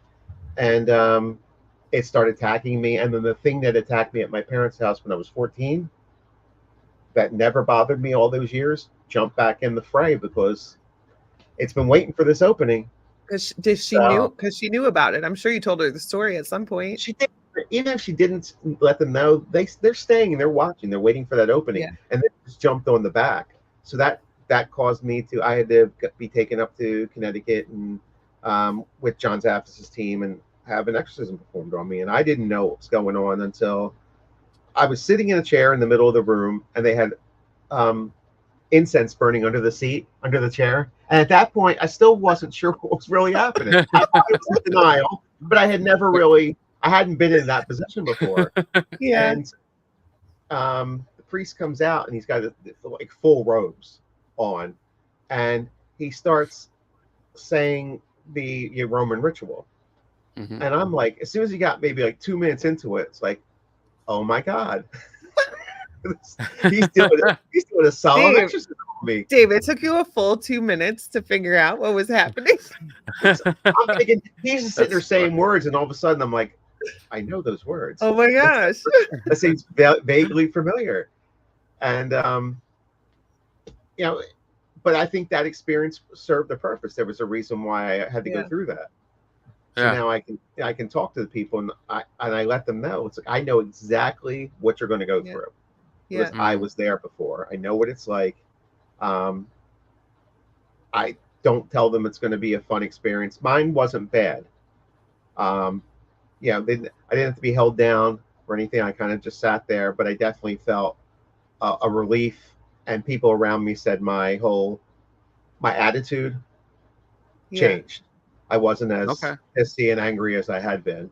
And it started attacking me. And then the thing that attacked me at my parents' house when I was 14, that never bothered me all those years, jumped back in the fray because it's been waiting for this opening. Because she knew about it. I'm sure you told her the story at some point. She did. Even if she didn't let them know, they're staying and they're watching. They're waiting for that opening, and they just jumped on the back. So that caused me I had to be taken up to Connecticut and with John Zaffis' team and have an exorcism performed on me. And I didn't know what was going on until I was sitting in a chair in the middle of the room, and they had incense burning under the chair. And at that point, I still wasn't sure what was really happening. I thought it was in denial, but I hadn't been in that position before. Yeah. And the priest comes out, and he's got like full robes on, and he starts saying the Roman ritual. Mm-hmm. And I'm like, as soon as he got maybe like 2 minutes into it, it's like, oh my God. he's doing a solemn exorcism on me. Dave, it took you a full 2 minutes to figure out what was happening. I'm thinking he's just sitting there saying words, and all of a sudden I'm like, I know those words. Oh my gosh. That seems vaguely familiar. And you know, but I think that experience served the purpose. There was a reason why I had to go Yeah. through that. So now I can talk to the people and I let them know. It's like I know exactly what you're going to go through because I was there before. I know what it's like. I don't tell them it's going to be a fun experience. Mine wasn't bad. I didn't have to be held down or anything. I kind of just sat there, but I definitely felt a relief. And people around me said my attitude changed. I wasn't as pissy and angry as I had been.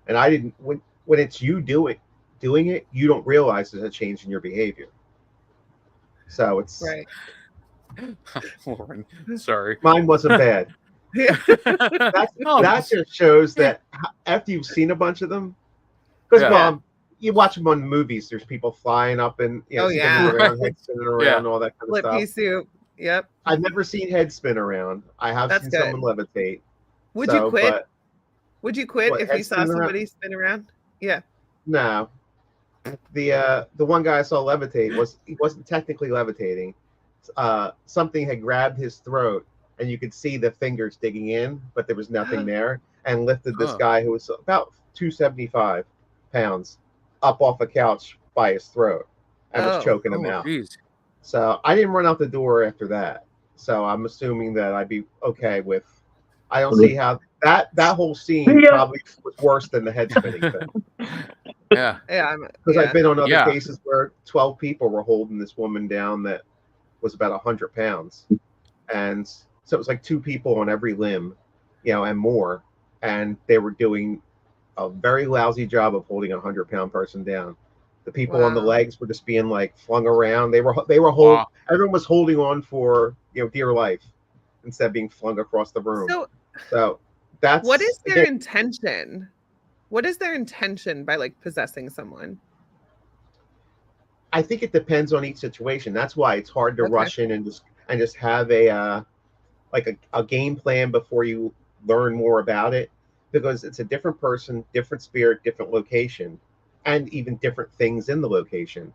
And I didn't when it's you doing it, you don't realize there's a change in your behavior. So it's right. Lauren, sorry. Mine wasn't bad. That just shows that after you've seen a bunch of them, because you watch them on movies, there's people flying up and spinning around, head spinning around, all that kind of stuff. Flip pea soup. Yep. I've never seen head spin around. I have seen someone levitate. Would you quit? Would you quit if you saw somebody spin around? Yeah. No. The one guy I saw levitate he wasn't technically levitating. Something had grabbed his throat and you could see the fingers digging in, but there was nothing there, and lifted this guy who was about 275 pounds up off a couch by his throat and was choking him out. Geez. So I didn't run out the door after that. So I'm assuming that I'd be okay with. I don't see how that whole scene probably was worse than the head spinning thing. Yeah. Because I've been on other cases where 12 people were holding this woman down that was about 100 pounds. And so it was like 2 people on every limb, and more. And they were doing a very lousy job of holding a 100-pound person down. The people on the legs were just being like flung around. They were holding. Everyone was holding on for dear life instead of being flung across the room. So that's what is their intention? What is their intention by like possessing someone? I think it depends on each situation. That's why it's hard to rush in and just have a game plan before you learn more about it, because it's a different person, different spirit, different location, and even different things in the location.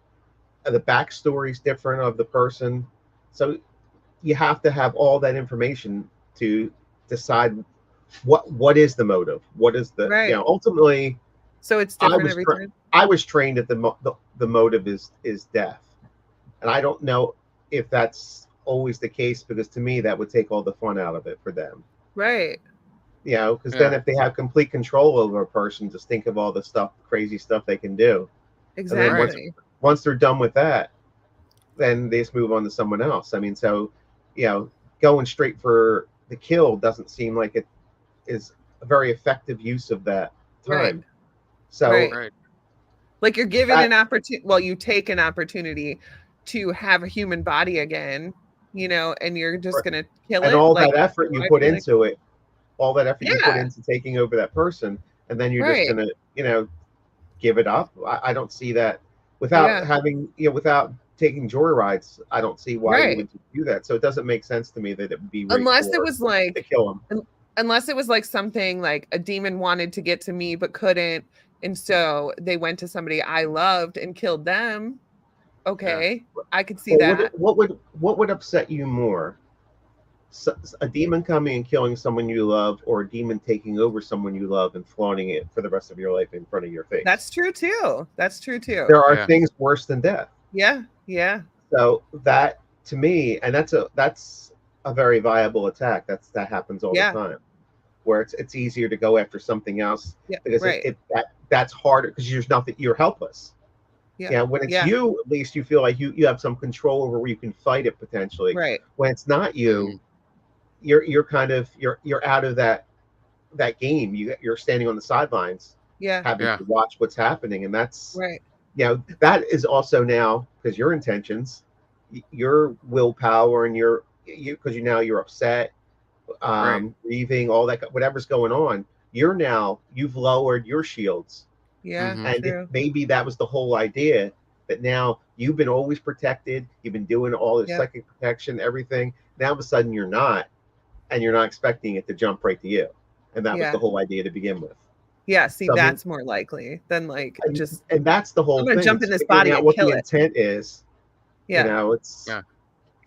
The backstory is different of the person, so you have to have all that information to decide what is the motive, what is the ultimately. So it's different every time. I was trained that the motive is death, and I don't know if that's always the case, because to me that would take all the fun out of it for them. Right. Because then if they have complete control over a person, just think of all the crazy stuff they can do. Exactly. Once they're done with that, then they just move on to someone else. I mean, so going straight for the kill doesn't seem like it is a very effective use of that time. Right. So like you're given an opportunity. Well, you take an opportunity to have a human body again, and you're just gonna kill it. And all that effort you put into it, all that effort you put into taking over that person, and then you're just gonna, give it up. I don't see that without having, without taking joyrides. I don't see why you would do that. So it doesn't make sense to me that it would be unless it was like to kill him. Unless it was like something like a demon wanted to get to me but couldn't, and so they went to somebody I loved and killed them. Okay, I could see that. What would upset you more? A demon coming and killing someone you love, or a demon taking over someone you love and flaunting it for the rest of your life in front of your face? That's true too. There are things worse than death. Yeah. So that, to me, and that's a very viable attack. That happens all the time, where it's easier to go after something else because that's harder, because you're helpless. When it's you, at least you feel like you have some control over where you can fight it potentially. Right. When it's not you, you're kind of you're out of that game. You're standing on the sidelines, having to watch what's happening, and that's that is also now, because your intentions, your willpower, and because you're upset, grieving, all that, whatever's going on, you've lowered your shields. And maybe that was the whole idea, that now you've been always protected, you've been doing all this psychic protection, everything. Now all of a sudden you're not, and you're not expecting it to jump right to you, and that was the whole idea to begin with. See, so, that's more likely than like and that's the whole I'm thing. Jump in this body and what kill the intent is. It's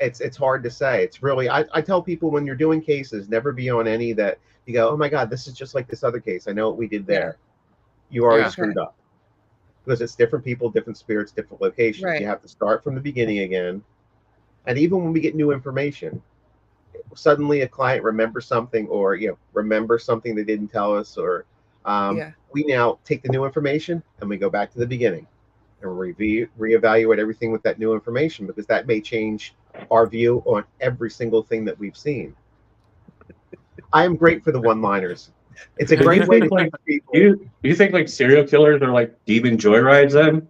it's hard to say. It's really, I tell people when you're doing cases, never be on any that you go, oh my God, this is just like this other case. I know what we did there. You already screwed up. Because it's different people, different spirits, different locations. Right. You have to start from the beginning again. And even when we get new information, suddenly a client remembers something, or remember something they didn't tell us, or we now take the new information and we go back to the beginning and reevaluate everything with that new information, because that may change our view on every single thing that we've seen. I am great for the one-liners. It's a great way to teach people. You think like serial killers are like demon joyrides then?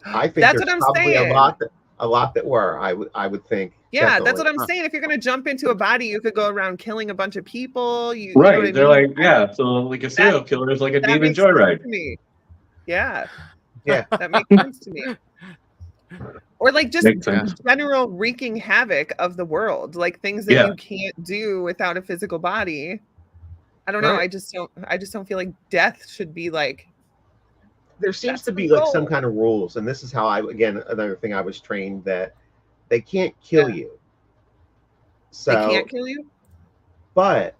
I think that's there's probably a lot that were. I would think. Yeah, definitely. That's what I'm saying. If you're gonna jump into a body, you could go around killing a bunch of people. Right? You know They're like, so like a serial killer is like a demon joyride. To me. Yeah, that makes sense to me. Or like just general wreaking havoc of the world, like things that you can't do without a physical body. I don't know. I just don't feel like death should be like. There seems to be like some kind of rules, and this is how another thing I was trained, that they can't kill you. So they can't kill you? But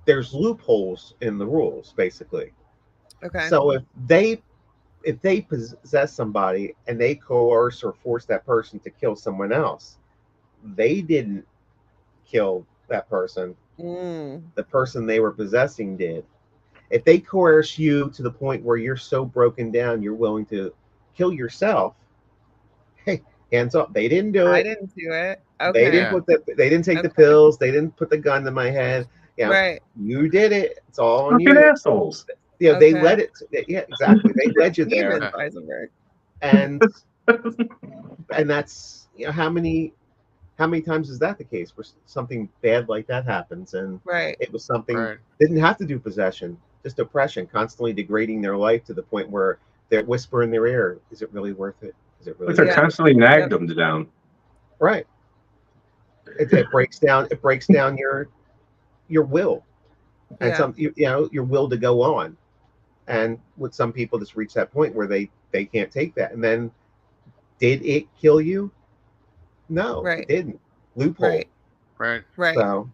there's loopholes in the rules, basically. Okay. So if they possess somebody and they coerce or force that person to kill someone else, they didn't kill that person. The person they were possessing did. If they coerce you to the point where you're so broken down you're willing to kill yourself, hey, hands up. They didn't do it. I didn't do it. Okay. They didn't take the pills. They didn't put the gun to my head. Right. You did it. It's all on you. Assholes. They let it. Yeah, exactly. They led you there. And that's how many times is that the case where something bad like that happens, and it was something didn't have to do possession, just oppression, constantly degrading their life to the point where they whisper in their ear, "Is it really worth it? Is it really?" They're constantly nagged them down. Right. It breaks down. It breaks down your will, and some your will to go on. And with some people, just reach that point where they can't take that. And then, did it kill you? No, it didn't. Loophole. Right. So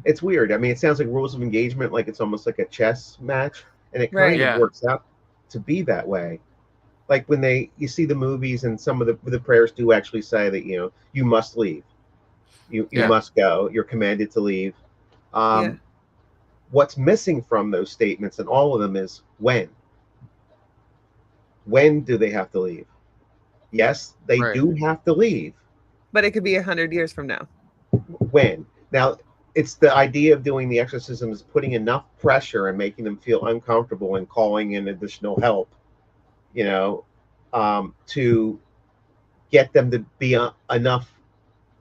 it's weird. I mean, it sounds like rules of engagement, like it's almost like a chess match, and it kind of works out to be that way. Like when you see the movies, and some of the prayers do actually say that you must leave, you must go, you're commanded to leave. What's missing from those statements and all of them is when. When do they have to leave? Yes, they do have to leave. But it could be 100 years from now. When? Now, it's the idea of doing the exorcism is putting enough pressure and making them feel uncomfortable and calling in additional help, to get them to be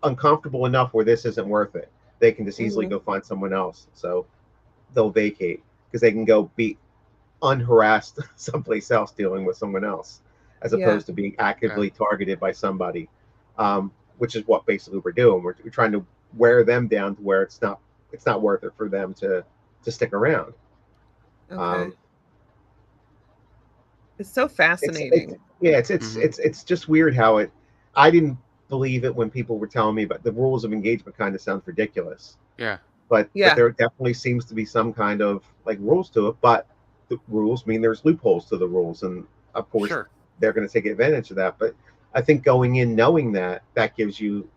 uncomfortable enough where this isn't worth it. They can just easily go find someone else. So they'll vacate because they can go be unharassed someplace else dealing with someone else, as opposed to being actively targeted by somebody, which is what basically we're doing. We're trying to wear them down to where it's not worth it for them to stick around. Okay. It's so fascinating. It's just weird how I didn't believe it when people were telling me about the rules of engagement. Kind of sounds ridiculous. Yeah. But there definitely seems to be some kind of like rules to it. But the rules mean there's loopholes to the rules, and of course they're going to take advantage of that. But I think going in knowing that gives you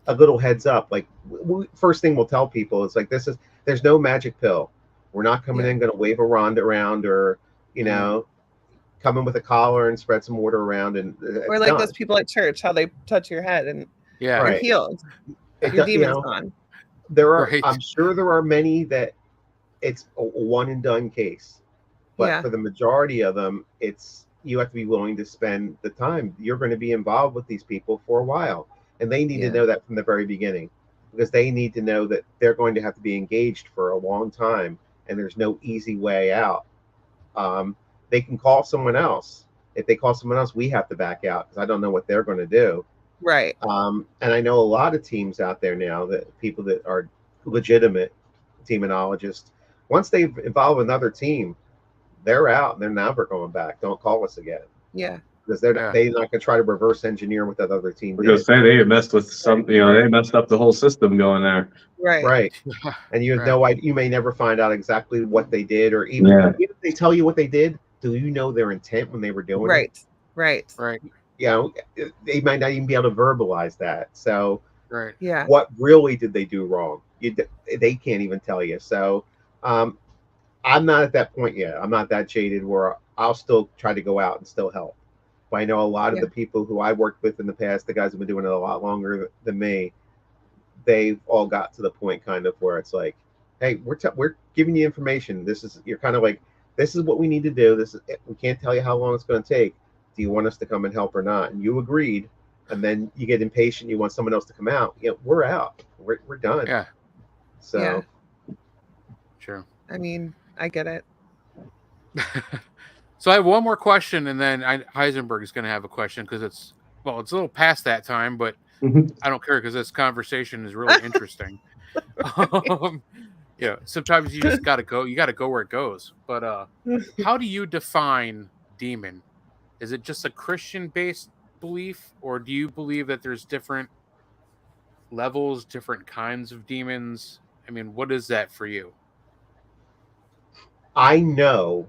a little heads up. Like first thing we'll tell people is like there's no magic pill. We're not coming in going to wave a wand around or come in with a collar and spread some water around and or like those people at church, how they touch your head and you're healed. Your demon's gone. I'm sure there are many that it's a one and done case, but for the majority of them, you have to be willing to spend the time. You're going to be involved with these people for a while, and they need to know that from the very beginning, because they need to know that they're going to have to be engaged for a long time, and there's no easy way out. They can call someone else. If they call someone else, we have to back out because I don't know what they're going to do. Right. And I know a lot of teams out there now, that people that are legitimate demonologists, once they involve another team, they're out and they're never going back. Don't call us again. Yeah. because they're not going to try to reverse engineer what that other team did. I was going to say they messed with some, they messed up the whole system going there. Right. And you have no idea. You may never find out exactly what they did, or even if they tell you what they did, do you know their intent when they were doing it? Right. They might not even be able to verbalize that. So, yeah, what really did they do wrong? They can't even tell you. So, I'm not at that point yet. I'm not that jaded where I'll still try to go out and still help. But I know a lot of the people who I worked with in the past, the guys who've been doing it a lot longer than me, they've all got to the point kind of where it's like, hey, we're giving you information. You're kind of like, this is what we need to do. We can't tell you how long it's going to take. Do you want us to come and help or not? And you agreed, and then you get impatient. You want someone else to come out. We're out. We're done. Yeah. So. Sure. I mean, I get it. So I have one more question, and then Heisenberg is going to have a question because it's a little past that time, but I don't care because this conversation is really interesting. Sometimes you just got to go. You got to go where it goes. But how do you define demon? Is it just a Christian-based belief, or do you believe that there's different levels, different kinds of demons? I mean, what is that for you? I know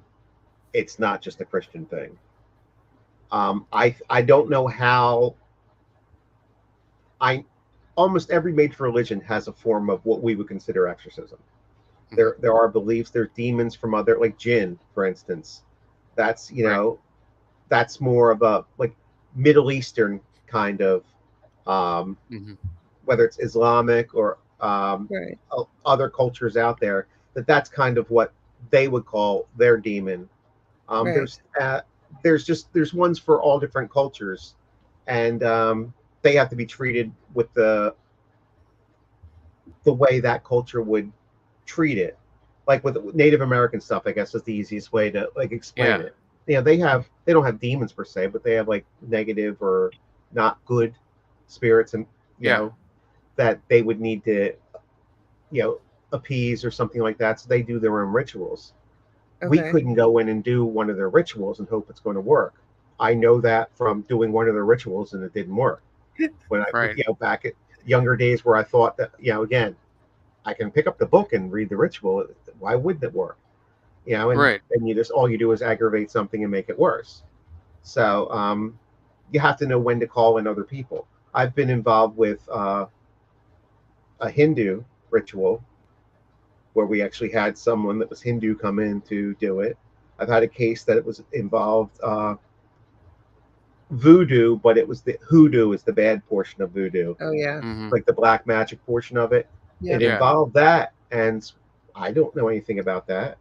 it's not just a Christian thing. I don't know how. Almost every major religion has a form of what we would consider exorcism. Mm-hmm. There are beliefs. There's demons from other, like jinn, for instance. That's that's more of a like Middle Eastern kind of, whether it's Islamic or other cultures out there. That's kind of what they would call their demon. There's ones for all different cultures, and they have to be treated with the way that culture would treat it. Like with Native American stuff, I guess is the easiest way to like explain it. They don't have demons per se, but they have like negative or not good spirits, and you know that they would need to appease or something like that. So they do their own rituals. We couldn't go in and do one of their rituals and hope it's going to work. I know that from doing one of their rituals and it didn't work. When I back at younger days where I thought that again, I can pick up the book and read the ritual. Why wouldn't it work? And you just all you do is aggravate something and make it worse. So you have to know when to call in other people. I've been involved with a Hindu ritual where we actually had someone that was Hindu come in to do it. I've had a case that it was involved voodoo, but it was the hoodoo is the bad portion of voodoo. Oh yeah, like the black magic portion of it. It involved that, and I don't know anything about that.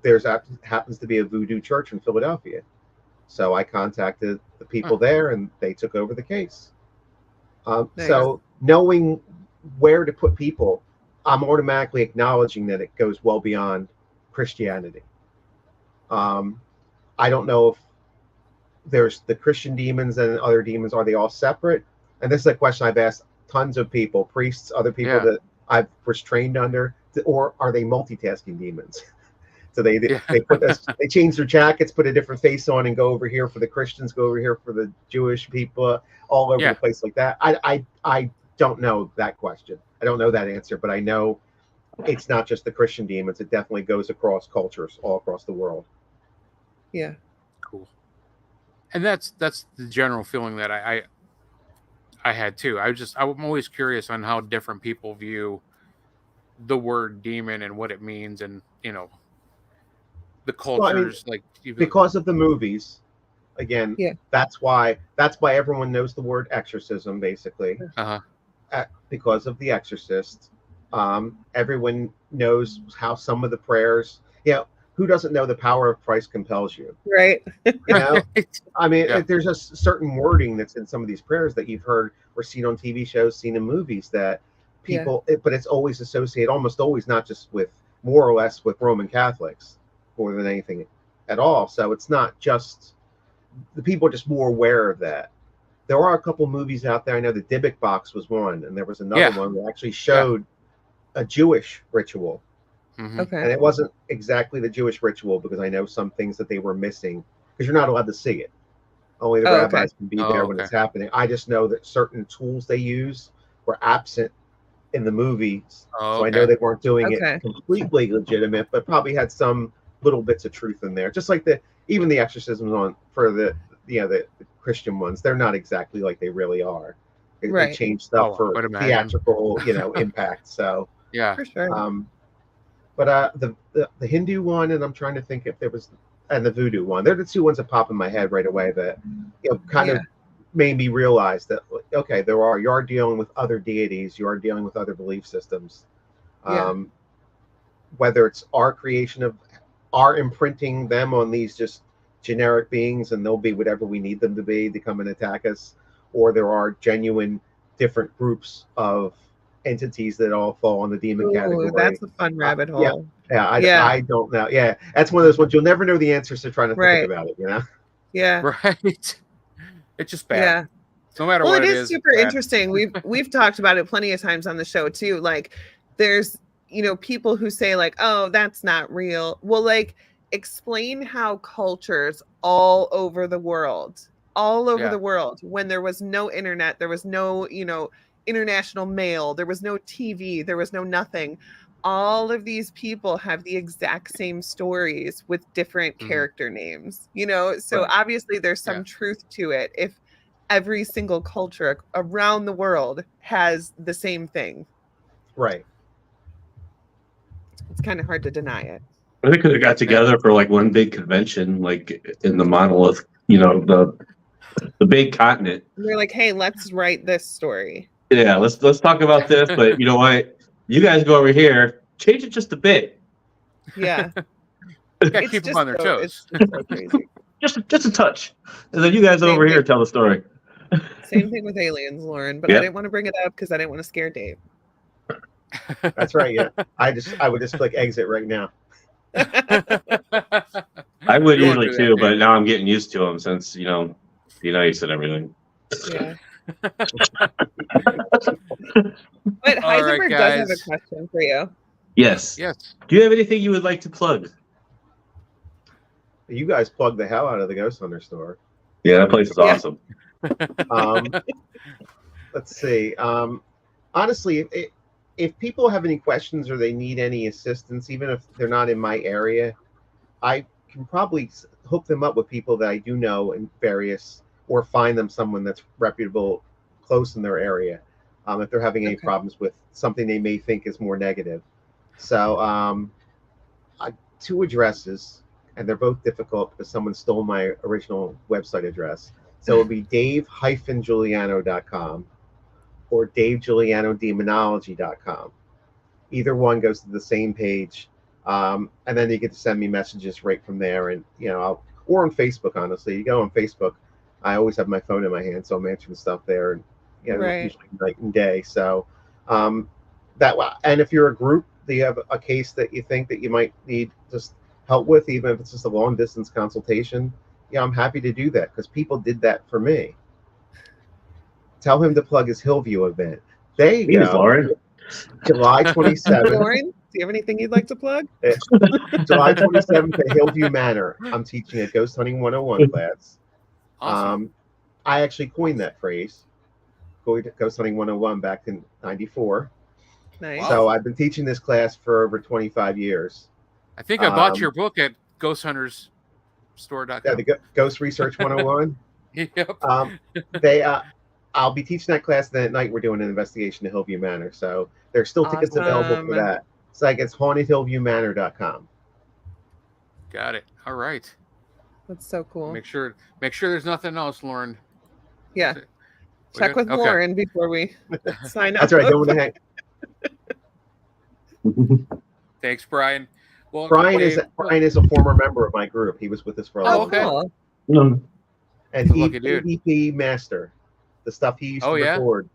There's happens to be a voodoo church in Philadelphia, so I contacted the people there, and they took over the case. So knowing where to put people, I'm automatically acknowledging that it goes well beyond Christianity. I don't know if there's the Christian demons and other demons. Are they all separate? And this is a question I've asked tons of people, priests, other people that I was trained under, or are they multitasking demons? So they put this, they change their jackets, put a different face on, and go over here for the Christians, go over here for the Jewish people, all over the place like that. I don't know that question. I don't know that answer, but I know it's not just the Christian demons. It definitely goes across cultures all across the world. Yeah. Cool. And that's the general feeling that I had too. I'm always curious on how different people view the word demon and what it means, and the cultures because of the movies. Again, that's why everyone knows the word exorcism basically. Because of The Exorcist, everyone knows how some of the prayers. Who doesn't know the power of Christ compels you? Right. I mean, there's a certain wording that's in some of these prayers that you've heard or seen on TV shows, seen in movies that people, but it's always associated, almost always, not just with, more or less, with Roman Catholics more than anything at all. So it's not just, the people are just more aware of that. There are a couple movies out there. I know the Dybbuk Box was one, and there was another one that actually showed a Jewish ritual. And it wasn't exactly the Jewish ritual, because I know some things that they were missing, because you're not allowed to see it. Only the rabbis can be there when it's happening. I just know that certain tools they use were absent in the movies, so I know they weren't doing it completely legitimate, but probably had some little bits of truth in there. Just like even the exorcisms for the Christian ones, they're not exactly like they really are. They change stuff for theatrical, impact. So yeah, for sure. But the Hindu one, and I'm trying to think if there was, and the voodoo one. They're the two ones that pop in my head right away that kind of made me realize that okay, you are dealing with other deities, you are dealing with other belief systems. Whether it's our creation of our imprinting them on these just generic beings, and they'll be whatever we need them to be to come and attack us, or there are genuine different groups of entities that all fall in the demon category. That's a fun rabbit hole. I don't know. Yeah, that's one of those ones you'll never know the answers to trying to think about it. Yeah. Right. It's just bad. Yeah. No matter what it is. It is super interesting. We've talked about it plenty of times on the show too. Like, there's people who say like, oh, that's not real. Well, like, explain how cultures all over the world, when there was no internet, there was no international mail, there was no TV, there was no nothing. All of these people have the exact same stories with different character names, so obviously there's some truth to it if every single culture around the world has the same thing. Right. It's kind of hard to deny it. I think they got together for like one big convention, like in the monolith, the big continent. They're like, hey, let's write this story. Yeah, let's talk about this, but you know what? You guys go over here, change it just a bit. Yeah. Keep them on their toes. It's so crazy. just a touch. And then you guys over here tell the story. Same thing with aliens, Lauren, but I didn't want to bring it up because I didn't want to scare Dave. That's right, yeah. I would just click exit right now. I would usually too, but now I'm getting used to them since, you said everything. Yeah. But Heisenberg does have a question for you. Yes. Do you have anything you would like to plug? You guys plug the hell out of the Ghost Hunter store. Yeah, that place is awesome. Let's see. Honestly, if people have any questions or they need any assistance, even if they're not in my area, I can probably hook them up with people that I do know in various, or find them someone that's reputable close in their area if they're having any problems with something they may think is more negative. So 2 addresses, and they're both difficult because someone stole my original website address. So it would be dave-juliano.com or davejulianodemonology.com. Either one goes to the same page. And then you get to send me messages right from there. And, or on Facebook, honestly. You go on Facebook, I always have my phone in my hand, so I'm answering stuff there. And, usually night and day. So and if you're a group, do you have a case that you think that you might need just help with, even if it's just a long distance consultation, I'm happy to do that because people did that for me. Tell him to plug his Hillview event. There you go. Lauren. July 27th. Lauren, do you have anything you'd like to plug? July 27th at Hillview Manor. I'm teaching a Ghost Hunting 101 class. Awesome. I actually coined that phrase, Ghost Hunting 101, back in '94. Nice. So I've been teaching this class for over 25 years. I think I bought your book at GhostHuntersStore.com. Yeah, the Ghost Research 101. Yep. I'll be teaching that class. Then at night we're doing an investigation at Hillview Manor. So there's still tickets available for that. It's like it's hauntedhillviewmanor.com. Got it. All right. That's so cool. Make sure there's nothing else, Lauren. Yeah. Check with Lauren before we sign up. That's right. Don't want to hang. Thanks, Brian. Well, Brian is a former member of my group. He was with us for a long time. Cool. And EVP master, the stuff he used to record,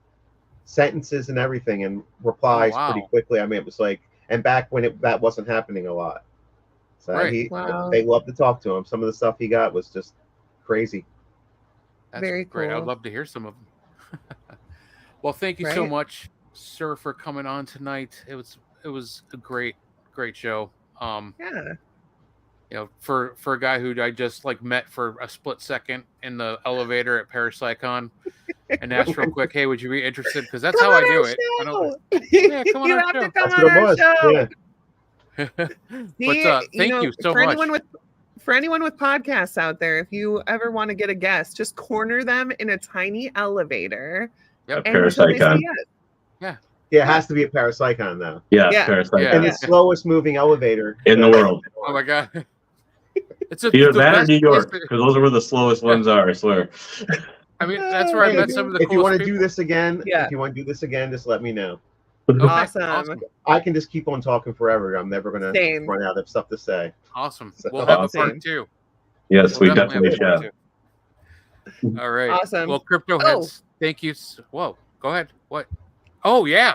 sentences and everything, and replies pretty quickly. I mean, it was like, and back when that wasn't happening a lot. So they loved to talk to him. Some of the stuff he got was just crazy. That's very great. cool. I'd love to hear some of them. Well, thank you so much, sir, for coming on tonight. It was a great show. You know, for a guy who I just like met for a split second in the elevator at Parapsychon and asked real quick, "Hey, would you be interested?" Because that's how I do it. I don't. Yeah, come on You our have show. to come That's on what it our was. show. Yeah. But thank you so much. For anyone with podcasts out there, if you ever want to get a guest, just corner them in a tiny elevator. Yep. Until they say yes. Yeah. Yeah, it has to be a Parapsychon though. Yeah, Yeah. Parapsychon. And the slowest moving elevator in the world. Oh my god. It's either that or New York, because those are where the slowest ones are, I swear. I mean, that's where I met some of the coolest If you want to people. do this again, just let me know. Okay, awesome. I can just keep on talking forever. I'm never going to run out of stuff to say. Awesome. So, we'll have a part 2. Yes, we definitely shall. All right. Awesome. Well, Crypto Heads, thank you. Whoa, go ahead. What? Oh, yeah.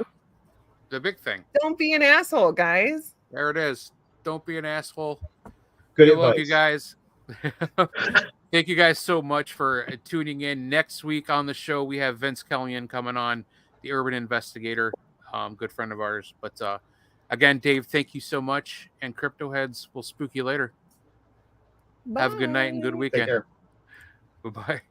The big thing. Don't be an asshole, guys. There it is. Don't be an asshole. Good advice. Love you guys. Thank you guys so much for tuning in. Next week on the show, we have Vince Kellyan coming on, the urban investigator, good friend of ours. But again, Dave, thank you so much. And Crypto Heads, we'll spook you later. Bye. Have a good night and good weekend. Take care. Bye-bye.